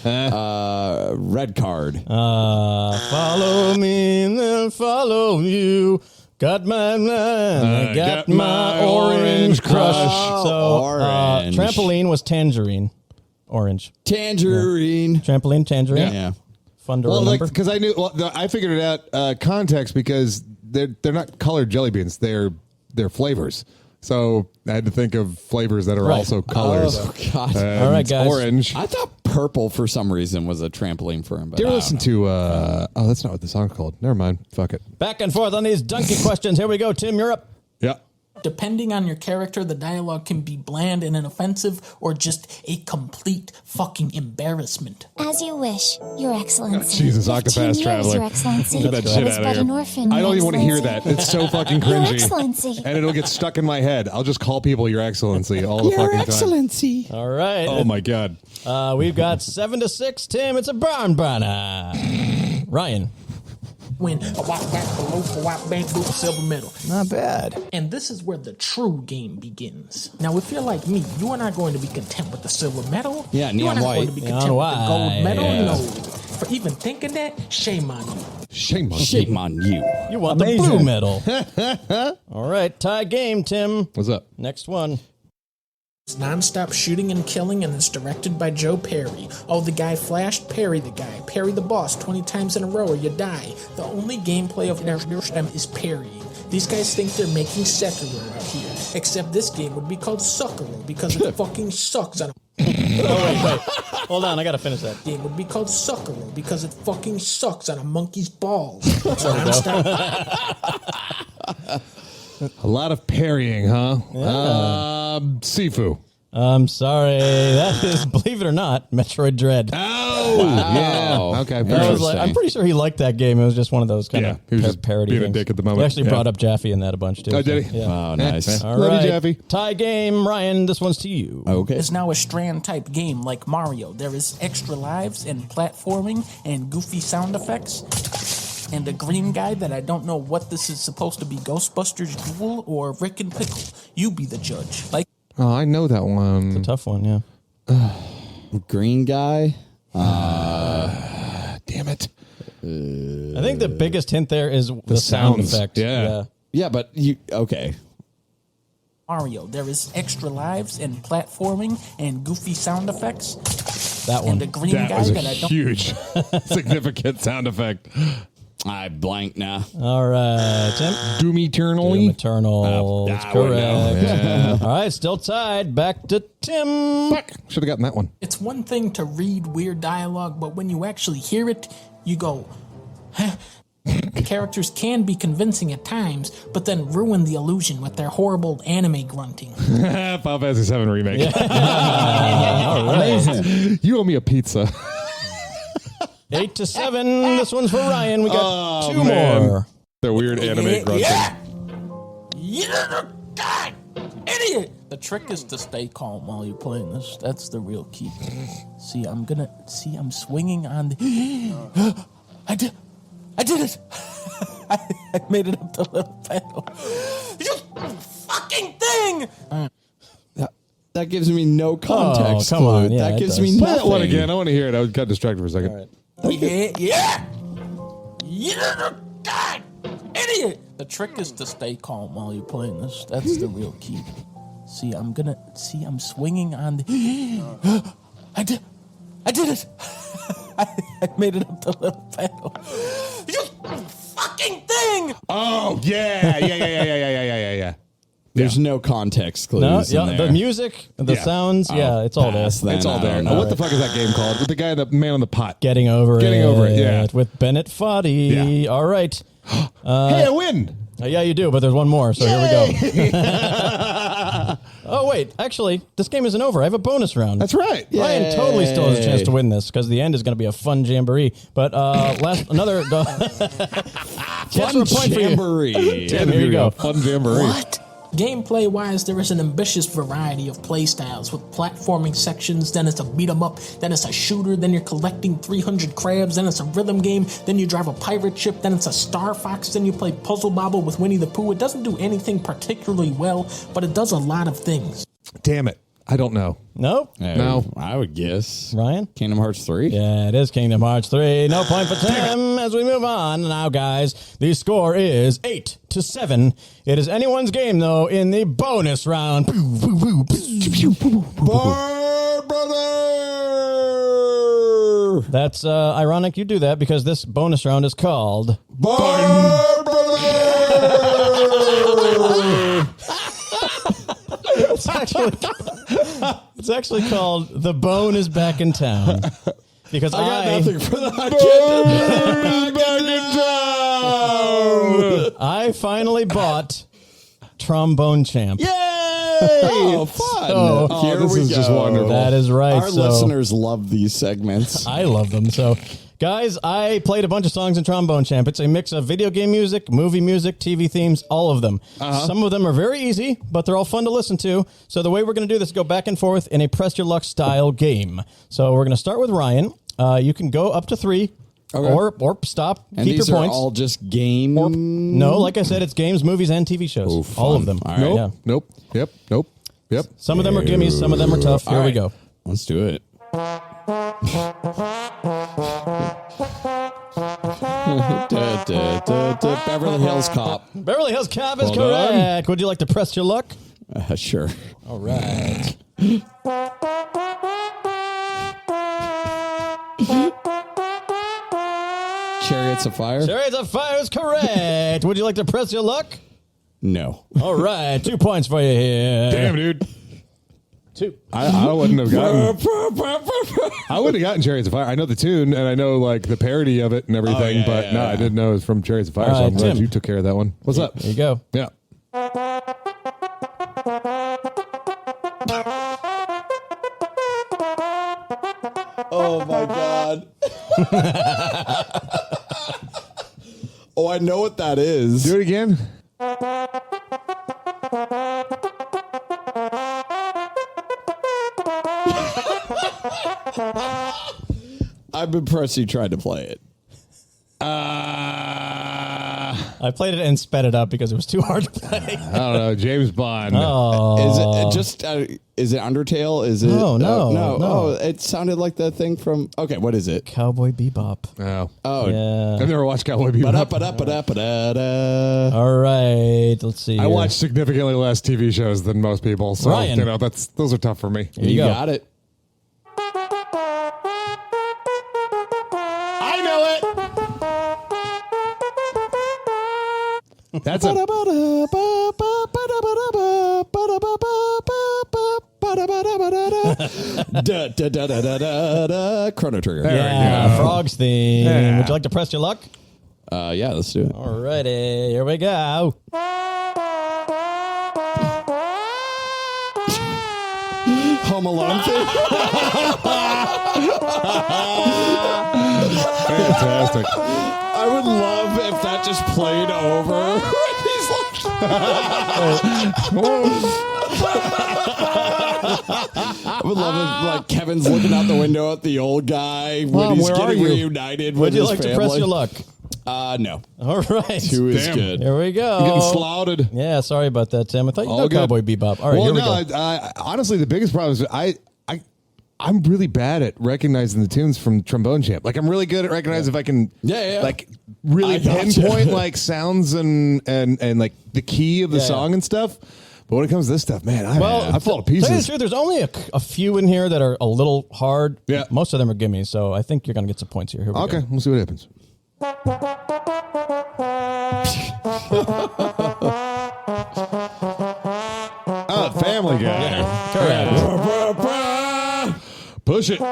Red card. Follow me and then follow you. Got my I got my orange crush. So Orange. trampoline was tangerine. Orange. Tangerine. Trampoline, tangerine. Yeah. Fun to Well, like, remember. because I knew, I figured it out context because they're not colored jelly beans. They're flavors. So I had to think of flavors that are Right. also colors. Oh, God. And All right, guys. Orange. I thought purple for some reason was a trampoline for him. But Do you ever I listen don't know. to, oh, that's not what the song's called. Never mind. Fuck it. Back and forth on these Dunkey questions. Here we go. Tim, you're up. Yeah. Depending on your character, the dialogue can be bland and inoffensive or just a complete fucking embarrassment. As you wish, Your Excellency. Jesus, Octopath Traveler. Your Excellency. Get that shit I was out but of an here. orphan, I don't Your even want to hear Excellency. that. It's so fucking Your cringy. Excellency. And it'll get stuck in my head. I'll just call people Your Excellency all the fucking Excellency. All right. time. Oh my God. We've got 7-6, Tim. It's a barn burner. Ryan. When a white back below, a white bank boot, silver medal. Not bad. And this is where the true game begins. Now, if you're like me, you are not going to be content with the silver medal. Yeah, you are neon not white. going to be Neon content with the gold white. medal. Yeah. No. For even thinking that, shame on you. Shame on Shame on you. You want the blue medal. All right. Tie game, Tim. What's up? Next one. It's non-stop shooting and killing, and it's directed by Joe Perry. Oh, the guy flashed, parry the guy. Parry the boss 20 times in a row or you die. The only gameplay of them is parrying. These guys think they're making Sekiro out here. Except this game would be called Suckero because it fucking sucks on a... Wait. Hold on. I got to finish that. Game would be called Suckero because it fucking sucks on a monkey's balls. So non-stop... A lot of parrying, huh? Sifu. I'm sorry. That is, believe it or not, Metroid Dread. Oh, yeah. Okay. That fair was enough. I'm pretty sure he liked that game. It was just one of those kind Yeah, of he was just parody being a things. dick at the moment. He actually Yeah. brought up Jaffe in that a bunch, too. Oh, did he? Yeah. Oh, nice. All Love right. you, Jaffe. Tie game, Ryan. This one's to you. Okay. Is now a strand type game like Mario. There is extra lives and platforming and goofy sound effects. And a green guy that I don't know what this is supposed to be, Ghostbusters Duel or Rick and Pickle. You be the judge. Like, Oh, I know that one. Tough one, yeah. Green guy. Damn it. I think the biggest hint there is the sound sounds. effect. Yeah. Yeah, but you okay. Mario, there is extra lives and platforming and goofy sound effects. That one. And a green That guy was a that I don't. huge, significant sound effect. I blank now. All right, Tim. Doom Eternally. Eternal. That's I would know. correct. All right, still tied. Back to Tim. Fuck. Should have gotten that one. It's one thing to read weird dialogue, but when you actually hear it, you go, huh? The characters can be convincing at times, but then ruin the illusion with their horrible anime grunting. Final Fantasy 7 Remake. Amazing. You owe me a pizza. 8-7. This one's for Ryan. We got two man. more. The weird anime grunting. Yeah! God! Idiot! The trick is to stay calm while you're playing this. That's the real key. See, I'm swinging on the... I did it! I made it up the little pedal. You fucking thing! That gives me no context. come on. clue. Yeah, that it gives does. me Play nothing. that one again. I want to hear it. I got distracted for a second. All right. Yeah! God! Idiot! The trick is to stay calm while you're playing this. That's the real key. See, I'm swinging on the... I did it! I made it up the little pedal. You fucking thing! Oh, yeah. There's no context clues. No, in yeah, there. the music, the Yeah. sounds, it's all there. pass then. It's all there. I don't Oh, know. what the fuck is that game called? With the guy, the man on the pot. Getting over it. Yeah. With Bennett Foddy. Yeah. All right. Hey, I win. Yeah, you do, but there's one more, so here we go. Oh, wait. Actually, this game isn't over. I have a bonus round. That's right. Ryan totally still has a chance to win this because the end is going to be a fun jamboree. But another chance for a point for you. Jamboree. Tim, here you go. Fun jamboree. What? Gameplay-wise, there is an ambitious variety of playstyles with platforming sections, then it's a beat-em-up, then it's a shooter, then you're collecting 300 crabs, then it's a rhythm game, then you drive a pirate ship, then it's a Star Fox, then you play Puzzle Bobble with Winnie the Pooh. It doesn't do anything particularly well, but it does a lot of things. Damn it. I don't know. Nope. No. I would guess. Ryan? Kingdom Hearts 3? Yeah, it is Kingdom Hearts 3. No point for Tim as we move on. Now, guys, the score is 8-7. It is anyone's game, though, in the bonus round. Bar Brother! That's ironic you do that because this bonus round is called... Bar Brother! It's actually called The Bone is Back in Town. Because I got nothing for that. Back in town. I finally bought Trombone Champ. Yay! Oh, fun. So, Here this we is go. just wonderful. That is right. Our listeners love these segments. I love them. So, guys, I played a bunch of songs in Trombone Champ. It's a mix of video game music, movie music, TV themes, all of them. Some of them are very easy, but they're all fun to listen to. So the way we're going to do this is go back and forth in a press your luck style game. So we're going to start with Ryan. You can go up to 3 or stop. And keep these your are points. all just game. No, like I said, it's games, movies, and TV shows. Oh, all fun. of them. All right. Yeah. Nope. Yep. Nope. Yep. Some of them are gimmies. Some of them are tough. Here All we right. go. Let's do it. Beverly Hills Cop. Beverly Hills Cop is Well done. correct. Would you like to press your luck? Sure. All right. Chariots of Fire? Chariots of Fire is correct. Would you like to press your luck? No. All right. 2 points for you here. Damn, dude. 2. I wouldn't have gotten. I wouldn't have gotten Chariots of Fire. I know the tune and I know like the parody of it and everything, yeah, but yeah, no, yeah. I didn't know it was from Chariots of Fire. All So I'm right, glad Tim. you took care of that one. What's up? There you go. Yeah. Oh, my God. Oh, I know what that is. Do it again. I've been pressing trying to play it. I played it and sped it up because it was too hard to play. I don't know. James Bond. Is it just? Is it Undertale? Is it? No, no, no. no. Oh, it sounded like the thing from. Okay, what is it? Cowboy Bebop. Oh. Oh, Yeah. I've never watched Cowboy Bebop. Ba-da-ba-da-ba-da-ba-da. All right. Let's see. I here. watch significantly less TV shows than most people, so Ryan. you know those are tough for me. Here you You go. got it. I know it. That's a Chrono Trigger. Yeah, Frogs theme. Yeah. Would you like to press your luck? Yeah, let's do it. All righty. Here we go. Home Alone thing. fantastic. I would love if that just played over. He's I would love if like Kevin's looking out the window at the old guy when Mom, he's where are getting you? reunited Would with you his like family. to press your luck? No. All right. 2 is Damn. good. Here we go. Getting slouted. Yeah, sorry about that, Tim. I thought you All know good. Cowboy Bebop. All right, Well, here we no, go. honestly, the biggest problem is I'm really bad at recognizing the tunes from Trombone Champ. Like I'm really good at recognizing if I can, Yeah. like really I gotcha. pinpoint like sounds and like the key of the Yeah, song and stuff. But when it comes to this stuff, man, I fall to tell you the pieces. truth, there's only a few in here that are a little hard. Yeah. Most of them are gimmies, so I think you're going to get some points here. Here we Okay, go. we'll see what happens. Family Guy. Correct. Push it. All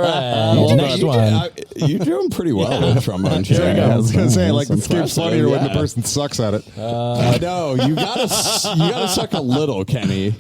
right. Next one. You're doing pretty well with trombone. Here we go. I was gonna say, like, That's this game's impressive. funnier when the Yeah. person sucks at it. I know you gotta suck a little, Kenny.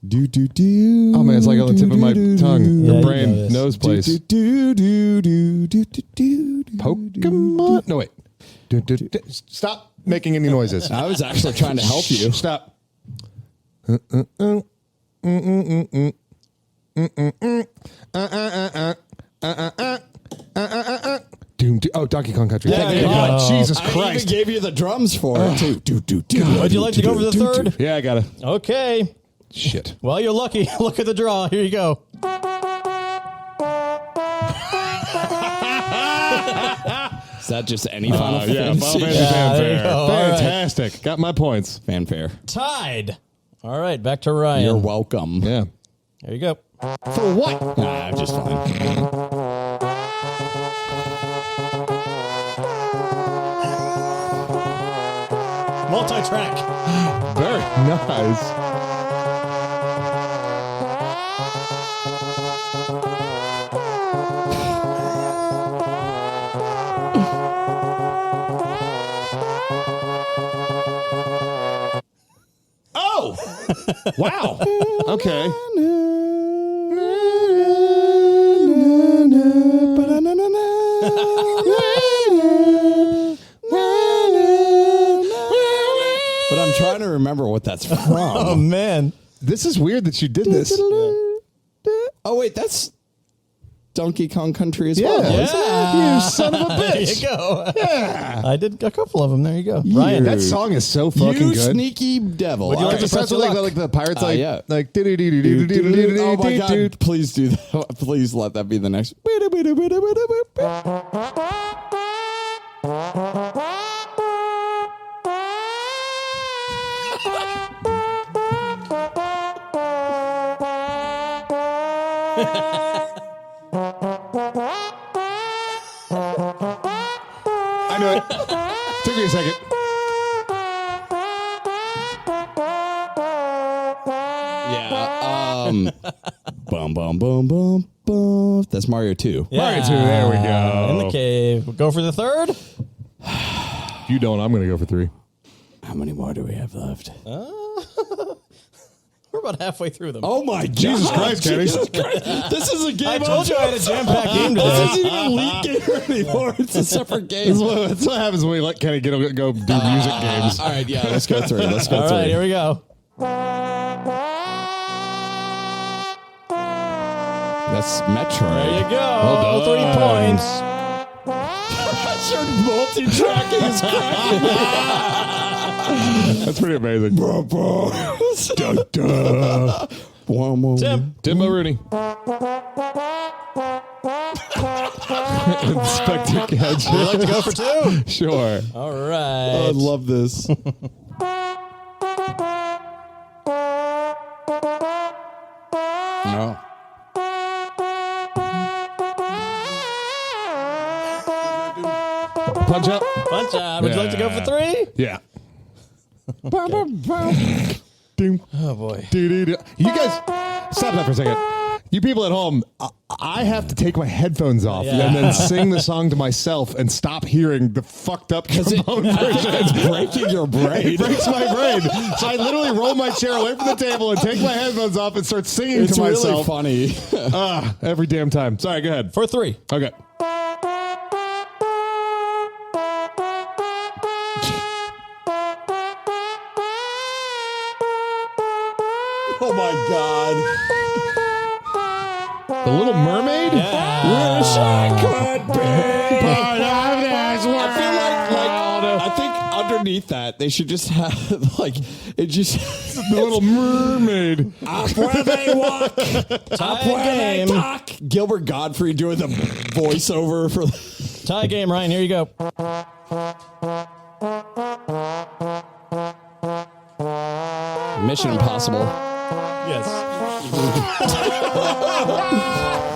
Oh man, it's like on the tip of my tongue, Yeah, your you brain, know this. nose place. Pokemon? No wait. Stop making any noises. I was actually trying to help you. Stop. Oh, Donkey Kong Country. There Thank you God. go. Jesus I even Christ. gave you the drums for it. Would you like to go for the third? Yeah, I got it. Okay. Shit. Well, you're lucky. Look at the draw. Here you go. that just any Final Yeah, Fantasy? Final Fantasy there you fanfare. go. All right. Fantastic. Got my points. Fanfare. Tied. All right, back to Ryan. You're welcome. Yeah. There you go. For what? Nah, just fine. Multi-track. Very nice. Oh! Wow. Okay. But I'm trying to remember what that's from. Oh, man. This is weird that you did this. Oh, wait, that's Donkey Kong Country as Yeah. well. Yeah. isn't it? You son of a There bitch. you go. Yeah. I did a couple of them. There you go. Ryan. That song is so fucking You good. sneaky devil. Would you All like right. to press your luck? like the pirates yeah. like Oh my God, please do that. Please let that be the next. I knew it. Took me a second. Yeah. Bum bum bum bum bum. That's Mario 2. Mario 2, there we go. In the cave. We'll go for the third. If you don't, I'm going to go for 3. How many more do we have left? We're about halfway through them. Oh my God. Jesus Christ, Kenny. This is a game. I told you I had a jam-packed game This today. isn't even Leet Gamer anymore. It's a separate game. That's what happens when we let Kenny go do music games. All right, yeah, let's go through. Let's go All through. right, here we go. That's Metroid. There you go. Well done. 3 points. Your multi-tracking is cracking me. That's pretty amazing. Dun, dun. One more. Tim. Tim Mulrooney. Inspector Gadget. Would you like to go for 2? Sure. All I right. love this. No. Punch up. Punch out. Would you like to go for 3? Yeah. Oh, boy. You guys, stop that for a second. You people at home, I have to take my headphones off Yeah. and then sing the song to myself and stop hearing the fucked up trombone version. It's breaking your brain. It breaks my brain. So I literally roll my chair away from the table and take my headphones off and start singing It's to really myself. funny. Every damn time. Sorry, go ahead. For 3. Okay. Oh my God. The Little Mermaid? Wish I could be. I feel like I think underneath that they should just have like it just The Little Mermaid. up where they walk, up where they game. talk. Gilbert Godfrey doing the voiceover for. Tie game, Ryan. Here you go. Mission Impossible. Yes.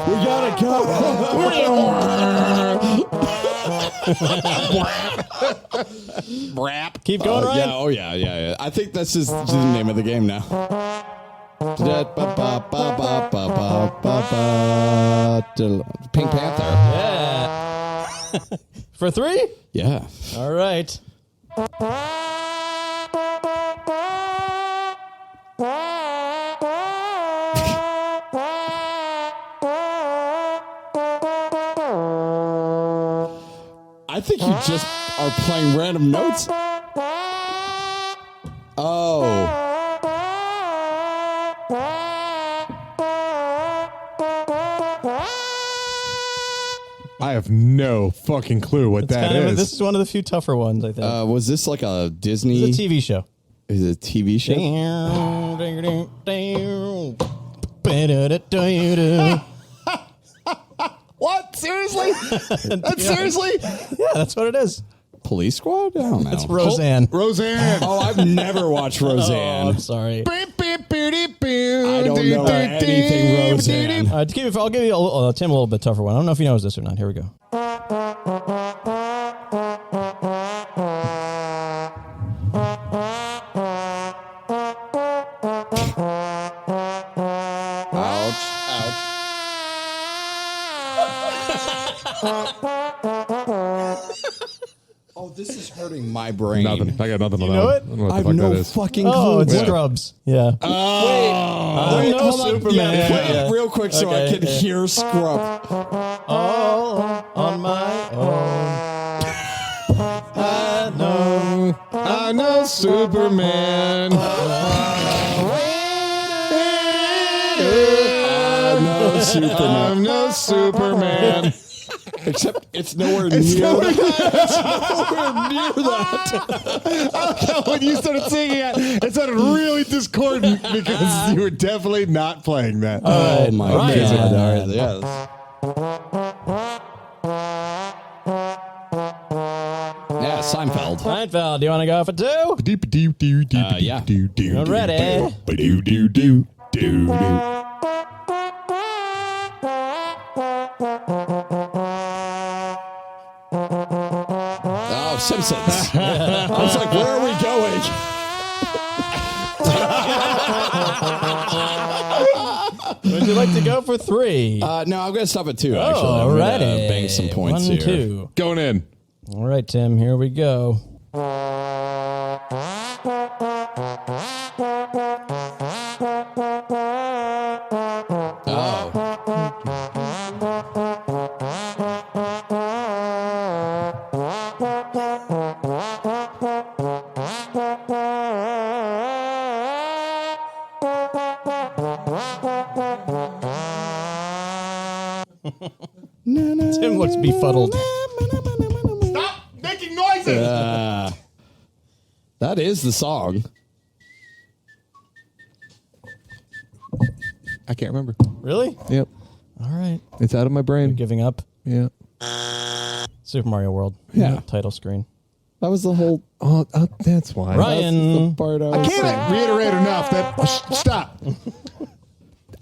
We gotta go. Rap. Keep going, Ryan. Yeah. Oh yeah. I think this is the name of the game now. Pink Panther. Yeah. For 3? Yeah. All right. I think you just are playing random notes. Oh. I have no fucking clue what that is. This is one of the few tougher ones, I think. Was this like a Disney? It's a TV show. Is it a TV show? What? Seriously? Seriously? Seriously? Yeah, that's what it is. Police Squad? I don't know. It's Roseanne. Roseanne. Oh, I've never watched Roseanne. Oh, I'm sorry. I don't know anything Roseanne. I'll give you Tim a little bit tougher one. I don't know if he knows this or not. Here we go. Oh, this is hurting my brain. Nothing. I got nothing on know that. it? I don't know what I the have fuck no that is. fucking clue. Oh, it's Wait, Scrubs. Yeah. wait, no, hold on. Superman. Yeah, play Yeah. it real quick so I Okay, can yeah. hear Scrub. All on my own. I know Superman. I'm no Superman. Except it's nowhere near that. When you started singing it, it sounded really discordant because you were definitely not playing that. Oh my god. Ryan. All right, yeah. Yeah, Seinfeld. Seinfeld, do you want to go for two? Yeah. I'm ready. Oh, Simpsons. I was like, where are we going? Would you like to go for three? No, I'm going to stop at two, actually. Oh, I'm gonna alrighty. bang some points 1, here. 2. Going in. All right, Tim, here we go. Tim looks befuddled. Stop making noises. That is the song. I can't remember. Really? Yep. All right. It's out of my brain. Giving up. Yeah. Super Mario World. Yeah. Title screen. That was the whole Oh, that's why. Ryan. the part I I was can't saying. reiterate enough that stop.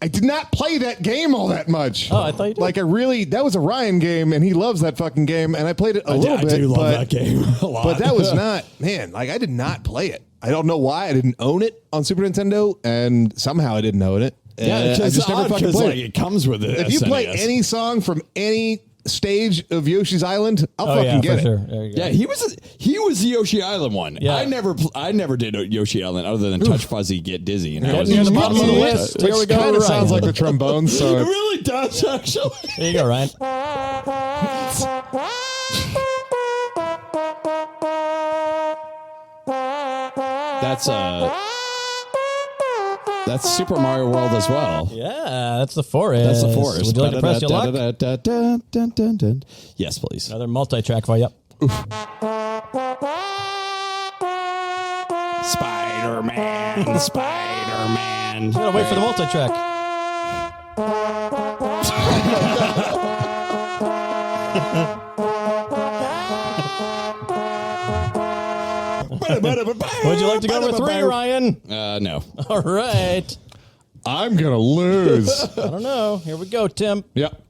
I did not play that game all that much. Oh, I thought you did. Like that was a Ryan game, and he loves that fucking game, and I played it a little bit. I do love but, that game a lot. But that was not, man. Like I did not play it. I don't know why I didn't own it on Super Nintendo, and somehow I didn't own it. Yeah, I it's just never fucking like played it. it comes with it. If you play any song from any stage of Yoshi's Island, I'll fucking get it. Sure. There you go. Yeah, he was the Yoshi Island one. Yeah. I never did Yoshi Island other than Touch Fuzzy, Get Dizzy. And I was near the just bottom of the list. Here we Which go, kind of Ryan. sounds like the trombone. It So really does, actually. There you go, Ryan. That's Super Mario World as well. Yeah, that's the forest. That's the forest. Would you like to press your luck? Yes, please. Another multi-track for you. Spider-Man, Spider-Man. You gotta wait for the multi-track. Would you like to go for three, Ryan? No. All right. I'm gonna lose. I don't know. Here we go, Tim. Yep.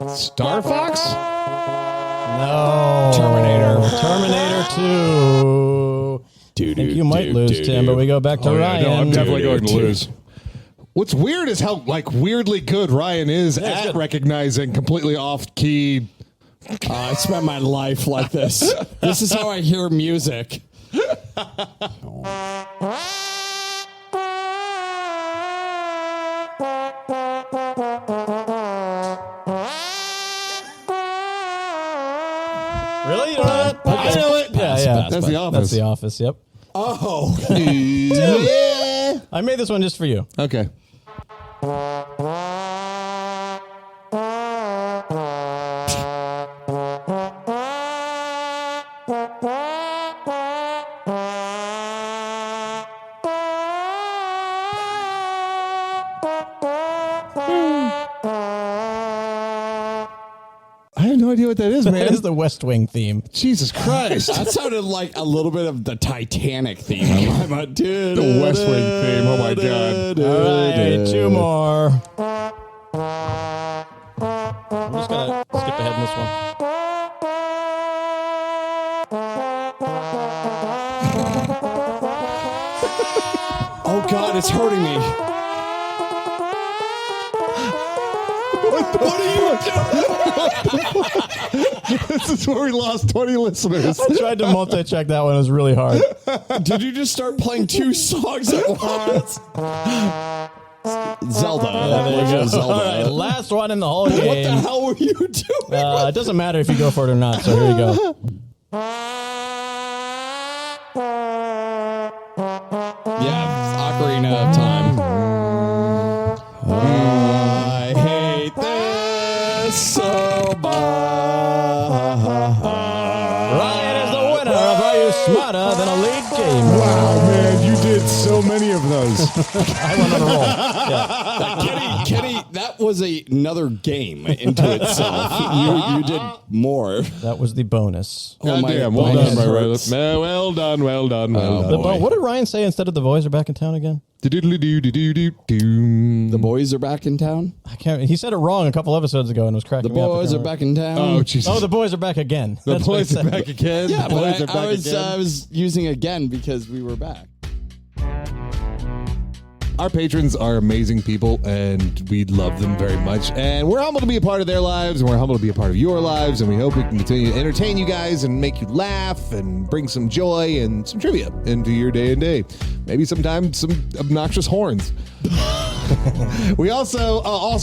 Star Fox? No. Terminator 2. I think you might lose, Tim, but we go back to Ryan. No, I'm definitely going to lose. What's weird is how weirdly good Ryan is at good. recognizing completely off key. I spent my life like this. This is how I hear music. Really? You don't know that? I know it. Yeah. That's The Office. That's The Office, yep. Oh. Yeah. I made this one just for you. Okay. have no idea what that is, man. That is the West Wing theme. Jesus Christ. That sounded like a little bit of the Titanic theme. The West Wing theme. Oh, my God. All right, 2 more. I'm just going to skip ahead in this one. Oh, God, it's hurting me. What are you doing? This is where we lost 20 listeners. I tried to multi-check that one. It was really hard. Did you just start playing 2 songs at once? Zelda. There you go. Zelda. All right, last one in the whole game. What the hell were you doing? It doesn't matter if you go for it or not, so here you go. Yeah, Ocarina of Time. I hate this so much. Ryan is the winner of Are You Smarter Than a Leet Gamer? Wow, man, you did so many of those. I went on a roll. Yeah. Kenny, that was another game into itself. You did more. That was the bonus. Goddamn, my well done, my hurts. brother. Well done, well done, well The done. what did Ryan say instead of the boys are back in town again? The boys are back in town. I can't. He said it wrong a couple episodes ago and was cracking The me up. boys are back in town. Oh, Jesus. Oh, the boys are back again. The That's what he boys are said. back again. Yeah, The boys but are back again. I was using again because we were back. Our patrons are amazing people, and we love them very much. And we're humbled to be a part of their lives, and we're humbled to be a part of your lives. And we hope we can continue to entertain you guys and make you laugh and bring some joy and some trivia into your day and day. Maybe sometimes some obnoxious horns. We also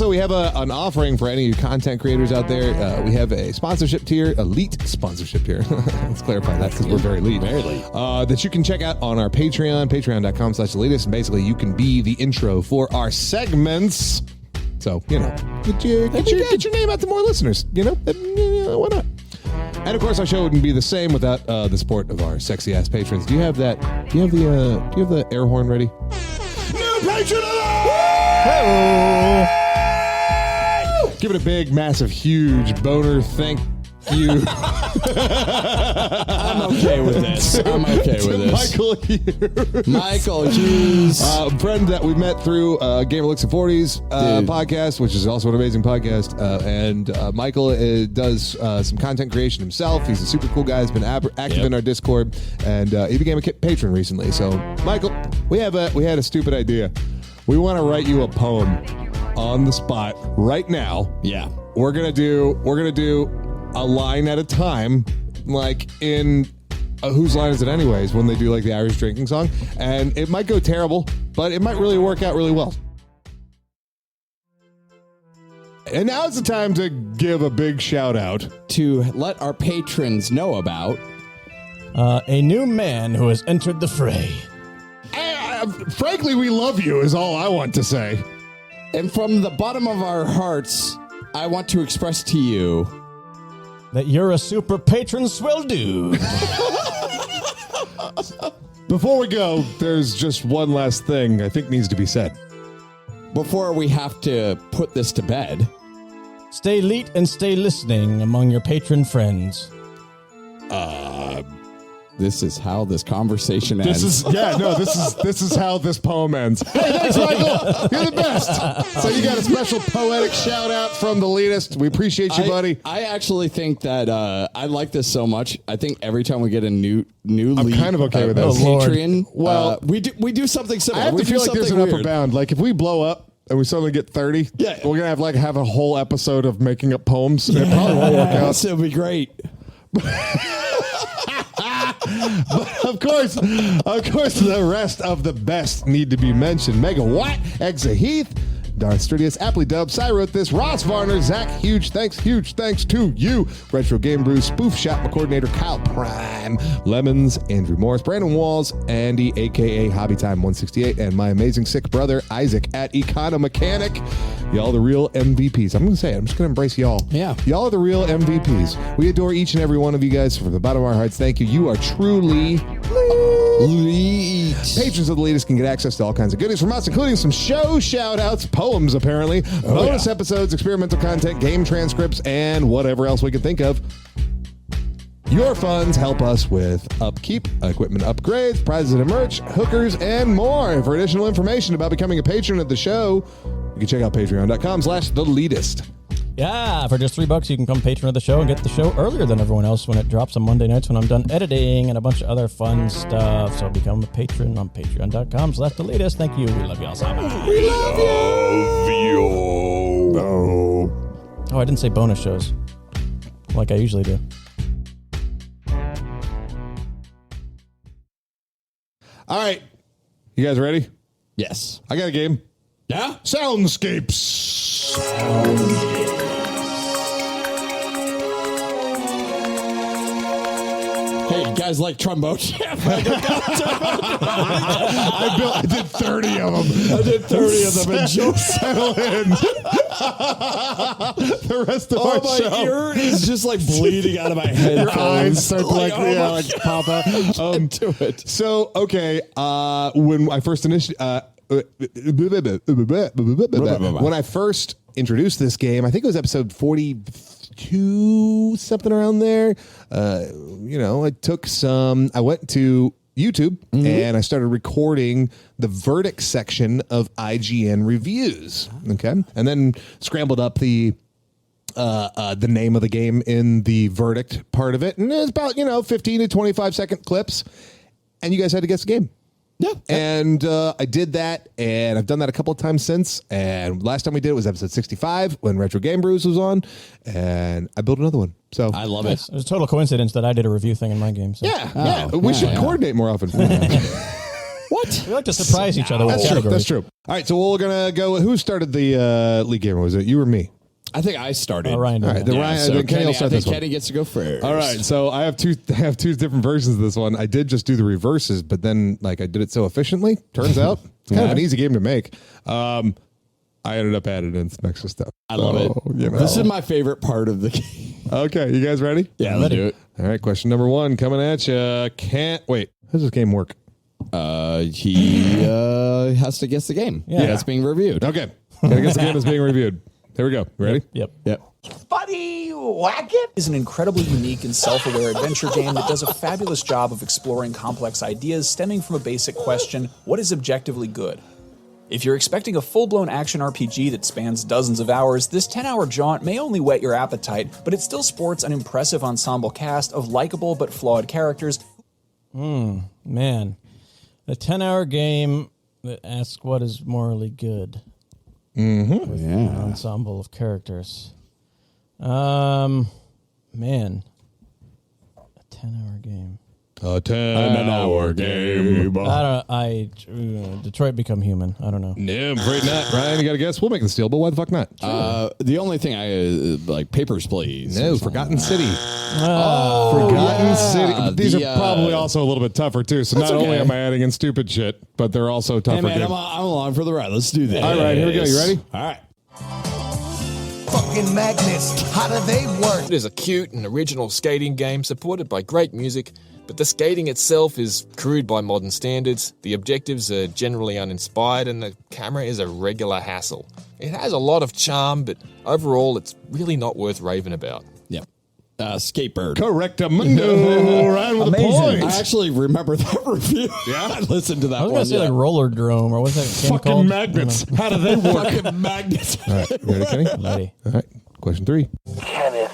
we have an offering for any content creators out there. We have a sponsorship tier, a Leet sponsorship tier. Let's clarify that because we're very Leet. Very Leet. That you can check out on our Patreon, patreon.com/Leetist. And basically, you can be the intro for our segments. So, get your name out to more listeners. Why not? And of course, our show wouldn't be the same without the support of our sexy ass patrons. Do you have that? Do you have the air horn ready? New patron alert! Give it a big, massive, huge boner thank you. I'm okay with this. Michael Hughes. Michael Hughes. A friend that we met through Gamer Looks at 40s podcast, which is also an amazing podcast. And Michael does some content creation himself. He's a super cool guy. He's been active in our Discord, and he became a patron recently. So, Michael, we had a stupid idea. We want to write you a poem on the spot right now. Yeah. We're gonna do a line at a time, like in Whose Line Is It Anyways, when they do like the Irish drinking song. And it might go terrible, but it might really work out really well. And now it's the time to give a big shout out To let our patrons know about A new man who has entered the fray. frankly, we love you is all I want to say. And from the bottom of our hearts, I want to express to you That you're a super patron swell dude. Before we go, there's just one last thing I think needs to be said. before we have to put this to bed. Stay Leet and stay listening among your patron friends. This is how this conversation ends. This is how this poem ends. Hey, thanks, Michael. You're the best. So you got a special poetic shout out from the Leetist. We appreciate you, buddy. I actually think that I like this so much. I think every time we get a new I'm kind of okay with that. Patreon, Well, we do something similar. I have we to feel do like there's an something upper weird. bound. Like if we blow up and we suddenly get 30, Yeah. we're gonna have a whole episode of making up poems. And it probably won't work out. Yes, it'll be great. But of course, the rest of the best need to be mentioned. Megawatt, Exa Heath, Darth Stridius, Aptly Dubbed, I wrote this, Ross Varner, Zach, huge thanks to you, Retro Game Brew, Spoof Shop, my coordinator, Kyle Prime, Lemons, Andrew Morris, Brandon Walls, Andy, aka Hobby Time 168, and my amazing sick brother, Isaac at Economechanic. Y'all the real MVPs. I'm going to say it. I'm just going to embrace y'all. Yeah. Y'all are the real MVPs. We adore each and every one of you guys from the bottom of our hearts. Thank you. You are truly Leet. patrons of the Leetist can get access to all kinds of goodies from us, including some show shout-outs, poems, apparently, bonus episodes, experimental content, game transcripts, and whatever else we can think of. Your funds help us with upkeep, equipment upgrades, prizes and merch, hookers, and more. For additional information about becoming a patron of the show, you can check out patreon.com/theleetist. Yeah, for just $3, you can become patron of the show and get the show earlier than everyone else when it drops on Monday nights when I'm done editing and a bunch of other fun stuff. So become a patron on patreon.com/theleetist. Thank you. We love y'all so much. We love you. Oh, I didn't say bonus shows like I usually do. All right. You guys ready? Yes. I got a game. Yeah? Soundscapes. Hey, you guys like Trombone Champ? I did 30 of them. I did 30 of them, and Joe Settle in. The rest of our my show. ear is just like bleeding out of my head. Your eyes start to like God. pop up. Do it. So, okay, when I first introduced this game, I think it was episode 42, something around there. I went to YouTube and I started recording the verdict section of IGN reviews. Okay. And then scrambled up the name of the game in the verdict part of it. And it's about, 15 to 25 second clips. And you guys had to guess the game. Yeah. And I did that, and I've done that a couple of times since. And last time we did it was episode 65 when Retro Game Brews was on, and I built another one. So I love it. It was a total coincidence that I did a review thing in my game. So. Yeah, we should coordinate more often. What? We like to surprise each other with That's true. categories. That's true. All right, so we're gonna go. Who started the Leet Gamer? Was it you or me? I think I started. Ryan. All right, then Ryan, then Kenny will start this one. Kenny gets to go first. All right, so I have two different versions of this one. I did just do the reverses, but then I did it so efficiently. Turns out it's kind of an easy game to make. I ended up adding in some extra stuff. I love it. This is my favorite part of the game. Okay, you guys ready? Yeah, let's do it. All right, question number 1 coming at you. Can't wait. How does this game work? He has to guess the game. Yeah. That's being reviewed. Okay, gotta guess the game is being reviewed. Here we go. Ready? Yep. Buddy Wacket is an incredibly unique and self-aware adventure game that does a fabulous job of exploring complex ideas stemming from a basic question: what is objectively good? If you're expecting a full-blown action RPG that spans dozens of hours, this 10-hour jaunt may only whet your appetite, but it still sports an impressive ensemble cast of likable but flawed characters. Man, a 10-hour game that asks what is morally good. Mm-hmm. With an ensemble of characters. Man, a 10-hour game. A 10-hour game. I don't know. Detroit Become Human. I don't know. No, I'm afraid not. Ryan, you got to guess. We'll make the steal, but why the fuck not? The only thing I like, Papers, Please. No, Forgotten City. Forgotten City. These are probably also a little bit tougher, too. So not only am I adding in stupid shit, but they're also tougher. Hey, man, games. I'm along for the ride. Let's do this. All right, here we go. You ready? All right. Fucking magnets, how do they work? It is a cute and original skating game supported by great music, but the skating itself is crude by modern standards, the objectives are generally uninspired, and the camera is a regular hassle. It has a lot of charm, but overall it's really not worth raving about. Yeah. Skatebird. Correctamundo. Ryan with a point. I actually remember that review. Yeah? I listened to that I was one. going to say like Roller Drome, or what's that game Fucking called? magnets. How do they work? Fucking magnets. All right, you ready, Kenny? Ready. All right, question 3. Kenneth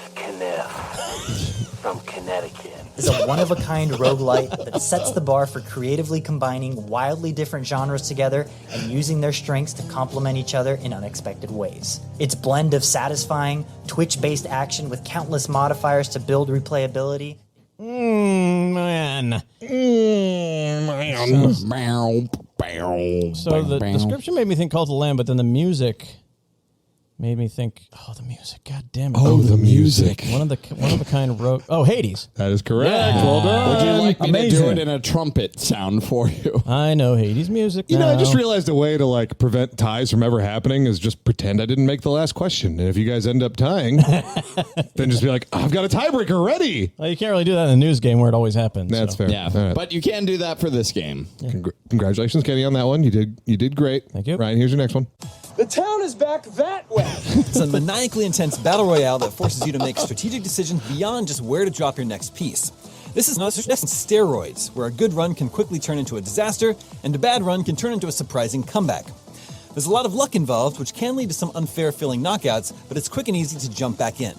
from Connecticut. Is a one-of-a-kind roguelite that sets the bar for creatively combining wildly different genres together and using their strengths to complement each other in unexpected ways. Its blend of satisfying, twitch-based action with countless modifiers to build replayability. Man. So the description made me think Cult of the Lamb, but then the music Made me think. Oh, the music! God damn it! Oh, the music. One of a kind wrote. Oh, Hades. That is correct. Yeah. Well done. Would you like me Amazing. to do it in a trumpet sound for you? I know Hades music. You know, I now. just realized a way to like prevent ties from ever happening is just pretend I didn't make the last question. And if you guys end up tying, then just be like, I've got a tiebreaker ready. Well, you can't really do that in a news game where it always happens. That's so. fair. Yeah, All right. but you can do that for this game. Congratulations, Kenny, on that one. You did great. Thank you. Ryan, here's your next one. The town is back that way. It's a maniacally intense battle royale that forces you to make strategic decisions beyond just where to drop your next piece. This is no steroids, where a good run can quickly turn into a disaster, and a bad run can turn into a surprising comeback. There's a lot of luck involved, which can lead to some unfair feeling knockouts, but it's quick and easy to jump back in.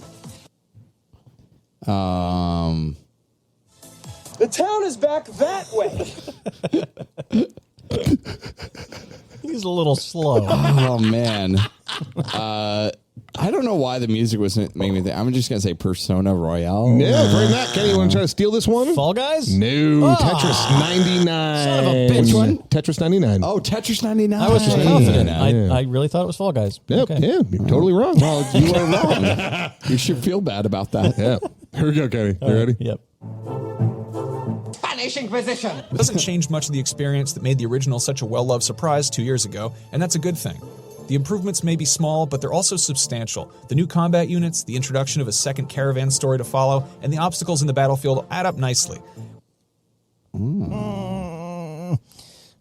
The town is back that way. He's a little slow. Oh man, I don't know why the music wasn't making me think. I'm just gonna say Persona Royale. No, bring that. Kenny, you want to try to steal this one? Fall Guys? No, Tetris 99. Son of a bitch. Which one? Tetris 99. Oh, Tetris 99. I was just confident. Yeah. I really thought it was Fall Guys. Yep, Okay. yeah, you're totally wrong. Well, you were wrong. You should feel bad about that. Yeah. Here we go, Kenny. You ready? Yep. Spanish Inquisition. It doesn't change much of the experience that made the original such a well-loved surprise 2 years ago, and that's a good thing. The improvements may be small, but they're also substantial. The new combat units, the introduction of a second caravan story to follow, and the obstacles in the battlefield add up nicely. A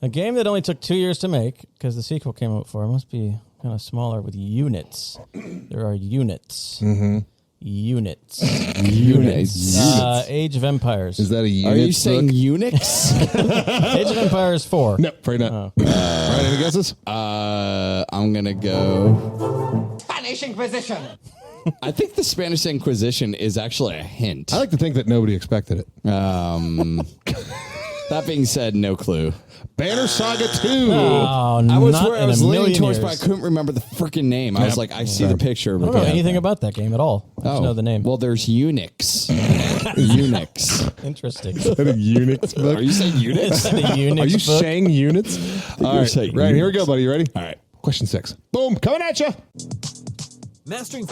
game that only took 2 years to make, because the sequel came out for it, must be kind of smaller with units. There are units. Mm-hmm. Units. Units. Age of Empires. Is that a unit? Are you saying Unix? Age of Empires 4. No, probably not. Ryan, any guesses? I'm gonna go. Spanish Inquisition. I think the Spanish Inquisition is actually a hint. I like to think that nobody expected it. That being said, no clue. Banner Saga 2. Oh, I was not where I in was a leaning million towards, years. but I couldn't remember the freaking name. I was like, I see the picture. I But don't know yeah. anything about that game at all. I just know the name. Well, there's Unix. Unix. Interesting. Is that a Unix book? Are you saying Is that Unix? a Unix Are you book? saying units? All right, saying Ryan, here we units. go, buddy. You ready? All right. Question 6. Boom, coming at you. Mastering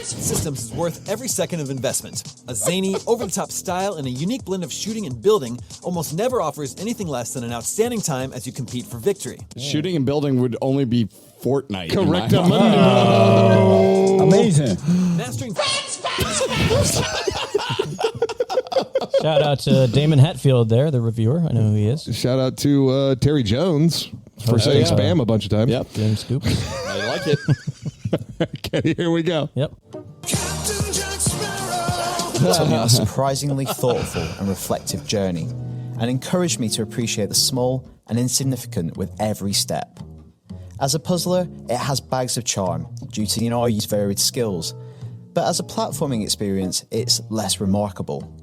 systems is worth every second of investment. A zany, over-the-top style and a unique blend of shooting and building almost never offers anything less than an outstanding time as you compete for victory. Shooting and building would only be Fortnite. Correct. Amazing. Mastering Shout out to Damon Hatfield there, the reviewer. I know who he is. Shout out to Terry Jones for saying yeah. spam a bunch of times. Yep. Game Scoop. I like it. Okay, here we go. Yep. took me on a surprisingly thoughtful and reflective journey and encouraged me to appreciate the small and insignificant with every step. As a puzzler, it has bags of charm due to use varied skills, but as a platforming experience, it's less remarkable.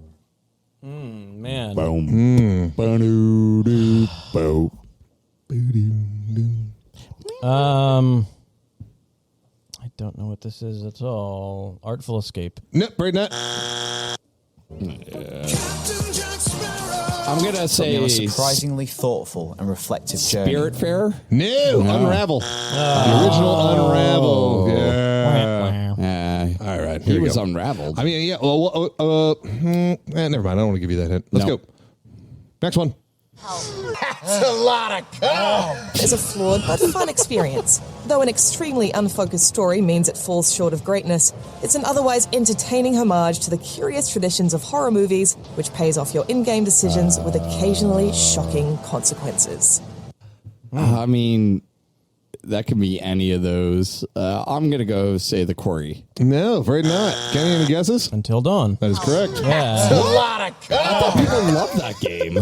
Man. Boom. Ba-doo-doo. Boom. I don't know what this is at all. Artful Escape. Nope, right not. I'm gonna Took me on a say surprisingly thoughtful and reflective journey. Spirit Fair. No, Unravel. The original Unravel. Yeah. All right, here he we was go. unraveled. I mean, yeah. Never mind. I don't want to give you that hint. Let's go. Next one. That's a lot of cum. It's a flawed but fun experience. Though an extremely unfocused story means it falls short of greatness, it's an otherwise entertaining homage to the curious traditions of horror movies, which pays off your in-game decisions with occasionally shocking consequences. I mean, that could be any of those. I'm gonna go say the Quarry. No, afraid not. Kenny, any guesses? Until Dawn. That is correct. That's a Yeah. lot of cum. I thought people loved that game.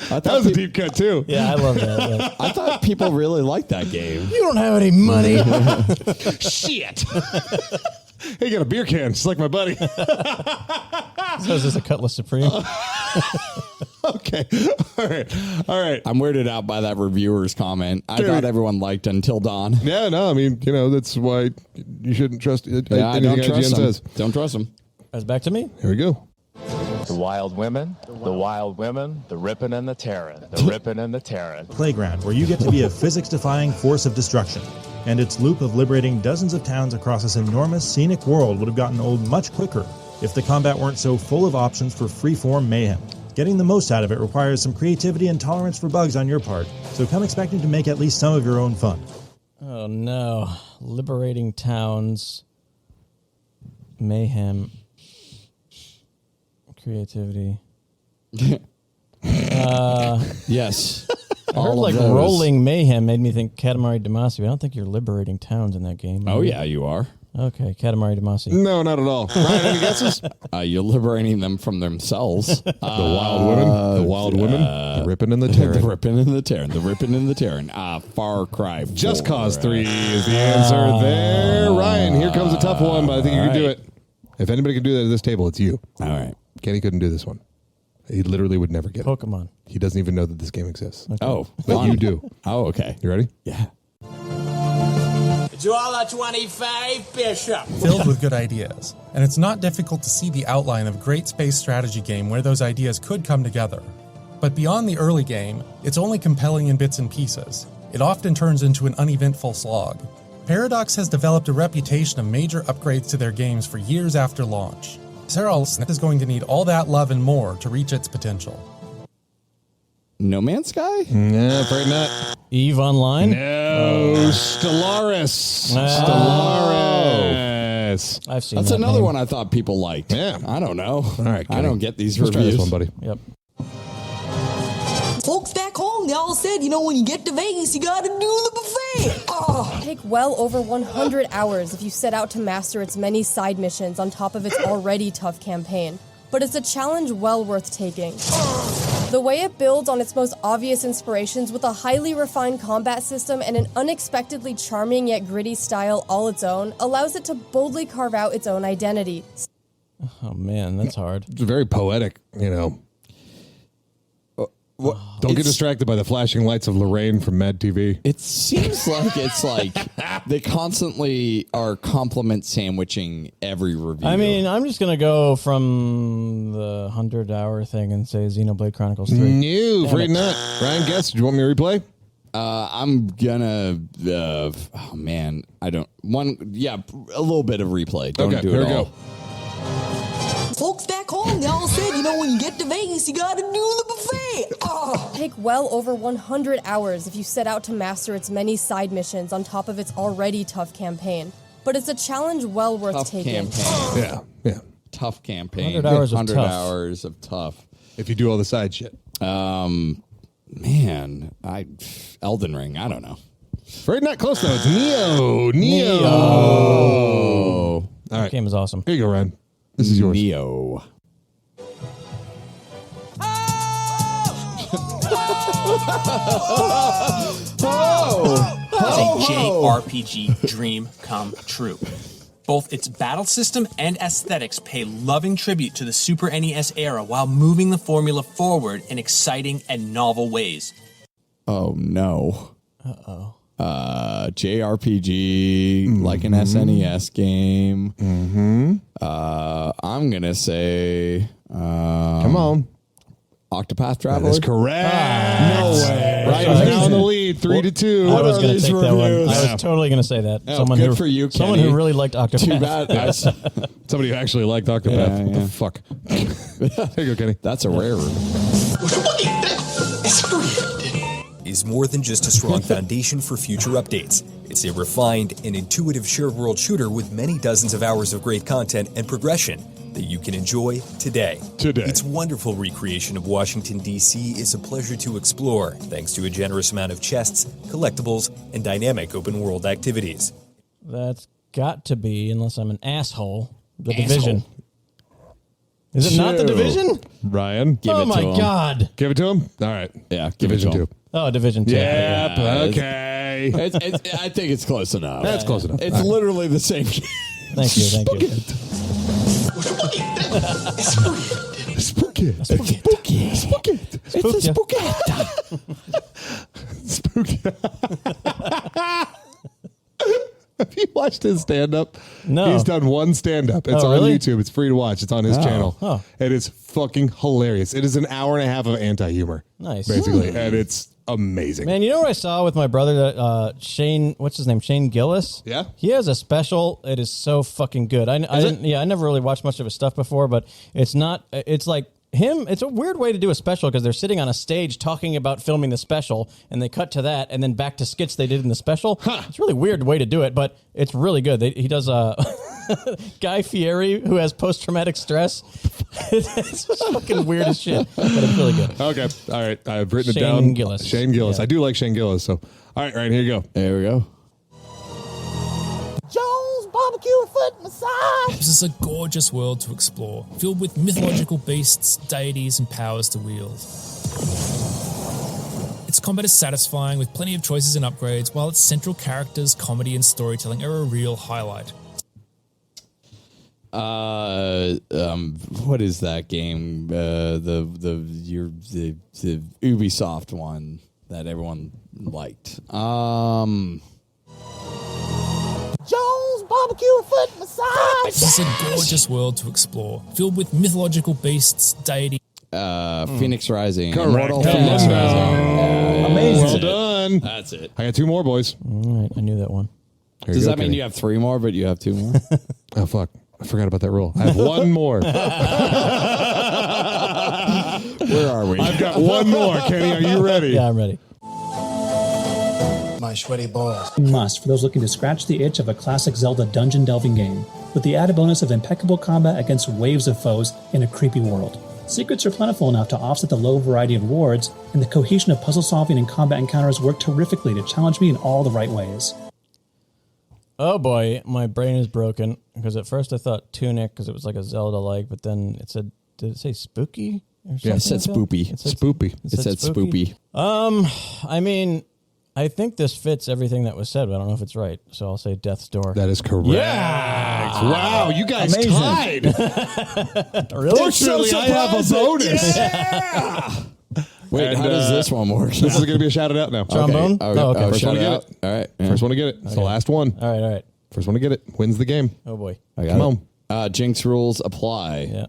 That was a deep cut too. Yeah, I love that. Yeah. I thought people really liked that game. You don't have any money. Shit. Hey, you got a beer can, just like my buddy. So is this a Cutlass Supreme? Okay. All right. I'm weirded out by that reviewer's comment. I Dude. thought everyone liked Until Dawn. Yeah, no, I mean, that's why you shouldn't trust Yeah, I anything don't trust IGN them. says. Don't trust them. That's back to me. Here we go. The wild women, the wild women, the rippin' and the tearin', the rippin' and the tearin'. Playground, where you get to be a physics-defying force of destruction. And its loop of liberating dozens of towns across this enormous scenic world would have gotten old much quicker if the combat weren't so full of options for free-form mayhem. Getting the most out of it requires some creativity and tolerance for bugs on your part, so come expecting to make at least some of your own fun. Oh no. Liberating towns. Mayhem. Creativity. Yes. I heard like rolling mayhem made me think Katamari Damacy, but I don't think you're liberating towns in that game. Oh, yeah, you are. Okay, Katamari Damacy. No, not at all. Ryan, any guesses? You're liberating them from themselves. The wild women. The wild women. The ripping and the tearing. The ripping and the tearing. The ripping and the tearing. Far Cry 4. Just Cause 3 is the answer there. Ryan, here comes a tough one, but I think you can do it. If anybody can do that at this table, it's you. All right. Kenny couldn't do this one. He literally would never get it. Pokemon. He doesn't even know that this game exists. Okay. Oh. But you do. Oh, okay. You ready? Yeah. Draw 25, Bishop. Filled with good ideas, and it's not difficult to see the outline of a great space strategy game where those ideas could come together. But beyond the early game, it's only compelling in bits and pieces. It often turns into an uneventful slog. Paradox has developed a reputation of major upgrades to their games for years after launch. Serals is going to need all that love and more to reach its potential. No Man's Sky? No, afraid not. EVE Online? No, Stellaris. Stellaris. I've seen That's that another name. one I thought people liked. Yeah. I don't know. All right, I don't get these Let's try reviews. this one, buddy. Yep. Folks back home, they all said, when you get to Vegas, you gotta do the buffet. Oh. Take well over 100 hours if you set out to master its many side missions on top of its already tough campaign. But it's a challenge well worth taking. The way it builds on its most obvious inspirations with a highly refined combat system and an unexpectedly charming yet gritty style all its own allows it to boldly carve out its own identity. Oh man, that's hard. It's very poetic, Don't get distracted by the flashing lights of Lorraine from Mad TV. It seems like it's like they constantly are compliment sandwiching every review. I mean, I'm just going to go from the 100-hour thing and say Xenoblade Chronicles 3. No, afraid not. Ryan, guess. Do you want me to replay? I'm gonna. Oh man, I don't. Yeah, a little bit of replay. Don't do here it we all. go. Folks back home, they all said, when you get to Vegas, you gotta do the buffet. Oh. Take well over 100 hours if you set out to master its many side missions on top of its already tough campaign. But it's a challenge well worth Tough taking. campaign. Yeah. Tough campaign. 100 hours of 100 tough. hours of tough. If you do all the side shit. Man, Elden Ring. I don't know. Afraid not close though. It's Neo. Oh, All right. Game is awesome. Here you go, Ryan. This is yours. Neo. It's a JRPG dream come true. Both its battle system and aesthetics pay loving tribute to the Super NES era while moving the formula forward in exciting and novel ways. Oh no. Uh-oh. JRPG, like an SNES game. Mm-hmm. I'm gonna say. Come on. Octopath Traveler. That is correct. No way. Ryan's now in the lead, 3-2. I was going to these take that one. reviews? I was totally going to say that. Oh, good for you, Someone Kenny. who really liked Octopath. Too bad. Somebody who actually liked Octopath. What the fuck? There you go, Kenny. That's a rare is more than just a strong foundation for future updates. It's a refined and intuitive shared world shooter with many dozens of hours of great content and progression that you can enjoy today. Its wonderful recreation of Washington, D.C. is a pleasure to explore, thanks to a generous amount of chests, collectibles, and dynamic open-world activities. That's got to be, unless I'm an asshole, The Division. Is it not The Division? Ryan. Give it to my him. God. Give it to him? All right. Yeah, give Division it to him. 2. Oh, Division 2. Yep. Yeah, Okay. I think it's close enough. That's close enough. It's literally the same. Thank you. Spooky. It's a spooky. Spooky. Have you watched his stand-up? No. He's done one stand-up. It's on really? YouTube. It's free to watch. It's on his channel. Oh. It is fucking hilarious. It is an hour and a half of anti-humor. Nice. Basically. And it's amazing. Man, you know what I saw with my brother? That Shane, what's his name? Shane Gillis. Yeah, he has a special. It is so fucking good. I didn't. Yeah, I never really watched much of his stuff before, but it's not. It's like him. It's a weird way to do a special because they're sitting on a stage talking about filming the special, and they cut to that, and then back to skits they did in the special. It's a really weird way to do it, but it's really good. He does Guy Fieri, who has post-traumatic stress. It's fucking weird as shit, but it's really good. Okay. All right. I've written it down. Shane Gillis. Shane Gillis. Yeah. I do like Shane Gillis. So, all right, here you go. There we go. Jones barbecue and foot massage. This is a gorgeous world to explore, filled with mythological beasts, deities, and powers to wield. Its combat is satisfying with plenty of choices and upgrades, while its central characters, comedy, and storytelling are a real highlight. What is that game? The Ubisoft one that everyone liked. Jones barbecue and foot massage. This is a gorgeous world to explore, filled with mythological beasts, deities. Phoenix Rising. Correct. Immortal Phoenix Rising. Amazing. Well done. That's it. I got 2 more, boys. All right, I knew that one. Does that mean you have 3 more, but you have 2 more? Oh, fuck. I forgot about that rule. I have 1 more. Where are we? I've got 1 more. Kenny, are you ready? Yeah, I'm ready. My sweaty balls. Must for those looking to scratch the itch of a classic Zelda dungeon delving game, with the added bonus of impeccable combat against waves of foes in a creepy world. Secrets are plentiful enough to offset the low variety of rewards, and the cohesion of puzzle solving and combat encounters work terrifically to challenge me in all the right ways. Oh boy, my brain is broken because at first I thought Tunic because it was like a Zelda-like, but then it said, did it say spooky? Or Yeah, it said spoopy. It said spoopy. It said spoopy. I mean, I think this fits everything that was said, but I don't know if it's right. So I'll say Death's Door. That is correct. Yeah. Wow, you guys tied. Really? Fortunately, I have a bonus. Yeah. Wait, how does this one work? This is going to be a shout-out now. Trombone? Okay. Oh, okay. First one to get it. All right. First one to get it. It's the last one. All right. First one to get it wins the game. Oh boy. Come on. Jinx rules apply. Yeah.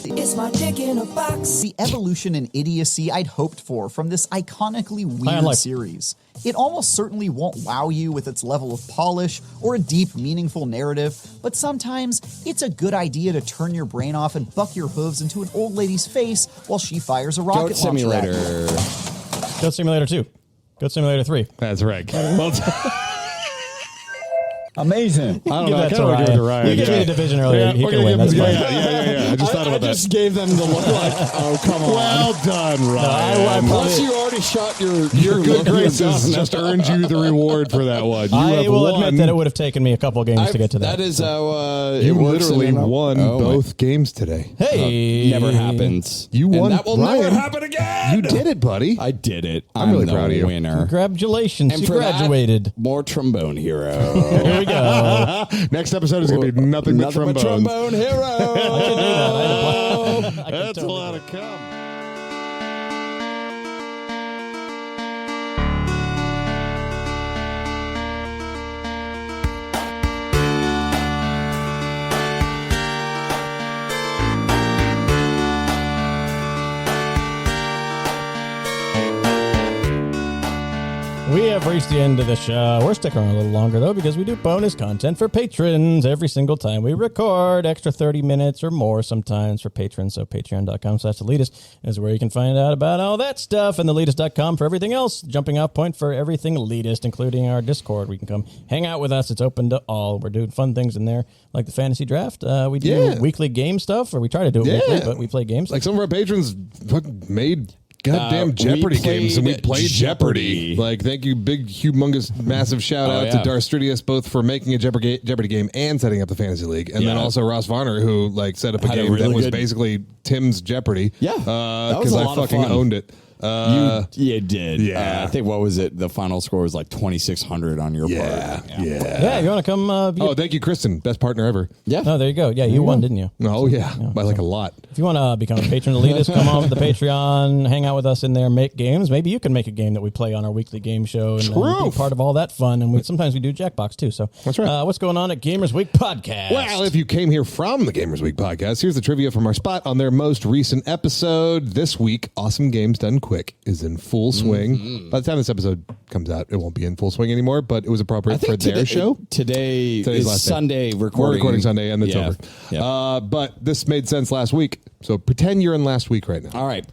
It's my dick in a box. The evolution and idiocy I'd hoped for from this iconically on weird life. series. It almost certainly won't wow you with its level of polish or a deep, meaningful narrative, but sometimes it's a good idea to turn your brain off and buck your hooves into an old lady's face while she fires a rocket Goat Simulator. launcher at you. Goat Simulator 2. Goat Simulator 3. That's right. Well Amazing. I don't Give know. I that kind of to give it to Ryan. Ryan. You gave me the division earlier. Yeah, He we're can gonna win. give him That's the- fine. yeah. I just thought about that. I just gave them the look like, oh, come on. Well done, Ryan. Plus, you already shot your good graces gun. just earned you the reward for that one. You I have will won. admit that it would have taken me a couple games to get to that. That is how it You works. literally won Oh, both games today. Hey. Never happens. You And won. that will Ryan. never happen again. You did it, buddy. I did it. I'm really the proud of you. Winner. Congratulations. And You for graduated. that, more Trombone Hero. Here we go. Next episode is going to be nothing but trombones. Trombone Hero. I can do that. I can That's a totally lot do of cum. We have reached the end of the show. We're sticking around a little longer, though, because we do bonus content for patrons every single time we record. Extra 30 minutes or more sometimes for patrons. So patreon.com/Leetist is where you can find out about all that stuff. And theleetist.com for everything else. Jumping off point for everything Leetist, including our Discord. We can come hang out with us. It's open to all. We're doing fun things in there, like the fantasy draft. We do weekly game stuff, or we try to do it weekly, but we play games. Like some of our patrons made goddamn Jeopardy games, and we played Jeopardy. Like, thank you, big, humongous, massive shout out to Darstridius, both for making a Jeopardy game and setting up the Fantasy League, and then also Ross Varner, who like set up a game that was basically Tim's Jeopardy. Yeah, because I fucking owned it. You did. Yeah. I think, what was it? The final score was like 2,600 on your part. Yeah, you want to come? Thank you, Kristen. Best partner ever. Yeah. Oh, there you go. Yeah, you won, didn't you? Oh, yeah. By like a lot. If you want to become a patron of Leetist, come on to the Patreon, hang out with us in there, make games. Maybe you can make a game that we play on our weekly game show and be part of all that fun. And sometimes we do Jackbox too. So that's right. What's going on at Gamers Week Podcast? Well, if you came here from the Gamers Week Podcast, here's the trivia from our spot on their most recent episode. This week, Awesome Games Done Quick is in full swing. Mm-hmm. By the time this episode comes out, it won't be in full swing anymore, but it was appropriate for their show. Today's last Sunday recording. We're recording Sunday, and it's over. Yeah. But this made sense last week, so pretend you're in last week right now. All right.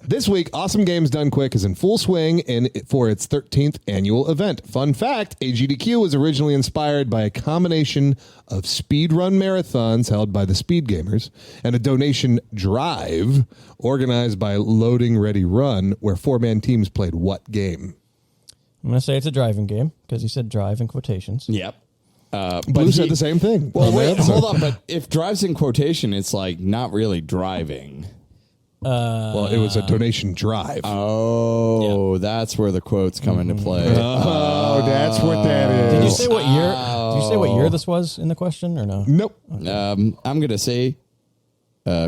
This week, Awesome Games Done Quick is in full swing for its 13th annual event. Fun fact, AGDQ was originally inspired by a combination of speedrun marathons held by the Speed Gamers and a donation drive organized by Loading Ready Run, where 4-man teams played what game? I'm going to say it's a driving game because he said drive in quotations. Yep. Blue said the same thing. Well, wait, hold on. But if drive's in quotation, it's like not really driving. Well, it was a donation drive. Oh, that's where the quotes come into play. Oh, that's what that is. Did you say what year? Did you say what year this was in the question or no? Nope. Okay. I'm gonna say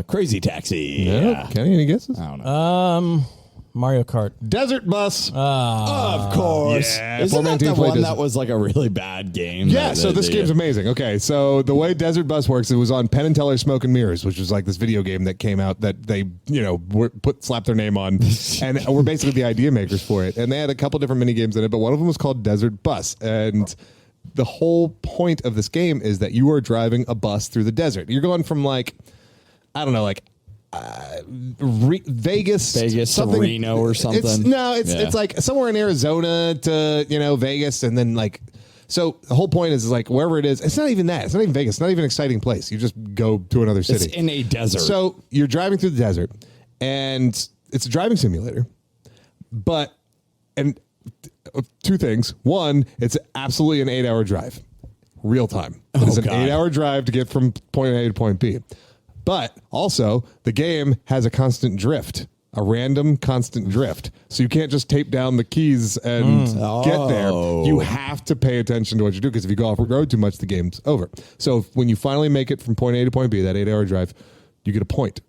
Crazy Taxi. Yeah. Kenny, any guesses? I don't know. Mario Kart. Desert Bus. Of course. Yeah, Isn't that the one Desert. that was like a really bad game? Yeah, so this game's amazing. Okay, so the way Desert Bus works, it was on Penn and Teller Smoke and Mirrors, which was like this video game that came out that they, slapped their name on, and were basically the idea makers for it. And they had a couple different mini games in it, but one of them was called Desert Bus. And the whole point of this game is that you are driving a bus through the desert. You're going from Vegas to Reno or something. It's like somewhere in Arizona to Vegas, and then so the whole point is like wherever it is, it's not even that. It's not even Vegas. It's not even an exciting place. You just go to another city. It's in a desert. So you're driving through the desert, and it's a driving simulator. And two things. One, it's absolutely an 8-hour drive, real time. It's an 8-hour drive to get from point A to point B. But also, the game has a constant drift, a random constant drift. So you can't just tape down the keys and get there. You have to pay attention to what you do, because if you go off the road too much, the game's over. So when you finally make it from point A to point B, that 8-hour drive, you get a point.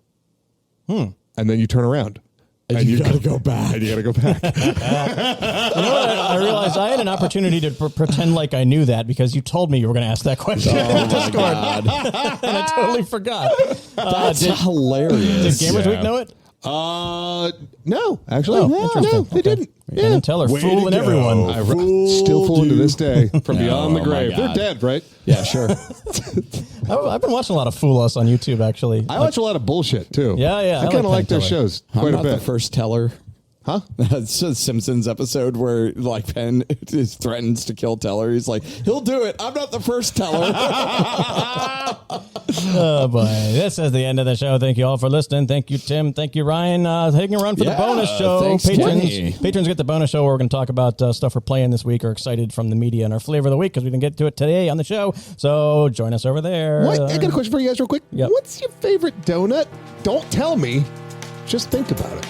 And then you turn around. And you got to go back. And you got to go back. You know what? I realized I had an opportunity to pretend like I knew that because you told me you were going to ask that question in the Discord. And I totally forgot. That's hilarious. Did Gamers Week know it? No, actually. No, they didn't. Penn and Teller fooling everyone. Still fooling to this day from beyond the grave. They're dead, right? Yeah, sure. I've been watching a lot of Fool Us on YouTube, actually. I watch a lot of bullshit, too. Yeah. I kind of like their shows quite a bit. The first Teller. Huh? That's a Simpsons episode where Penn threatens to kill Teller. He's like, he'll do it. I'm not the first Teller. Oh boy, this is the end of the show. Thank you all for listening. Thank you, Tim. Thank you, Ryan. Taking a run for the bonus show. Thanks, Patrons get the bonus show where we're going to talk about stuff we're playing this week or excited from the media and our flavor of the week because we didn't get to it today on the show. So join us over there. I got a question for you guys real quick. Yep. What's your favorite donut? Don't tell me. Just think about it.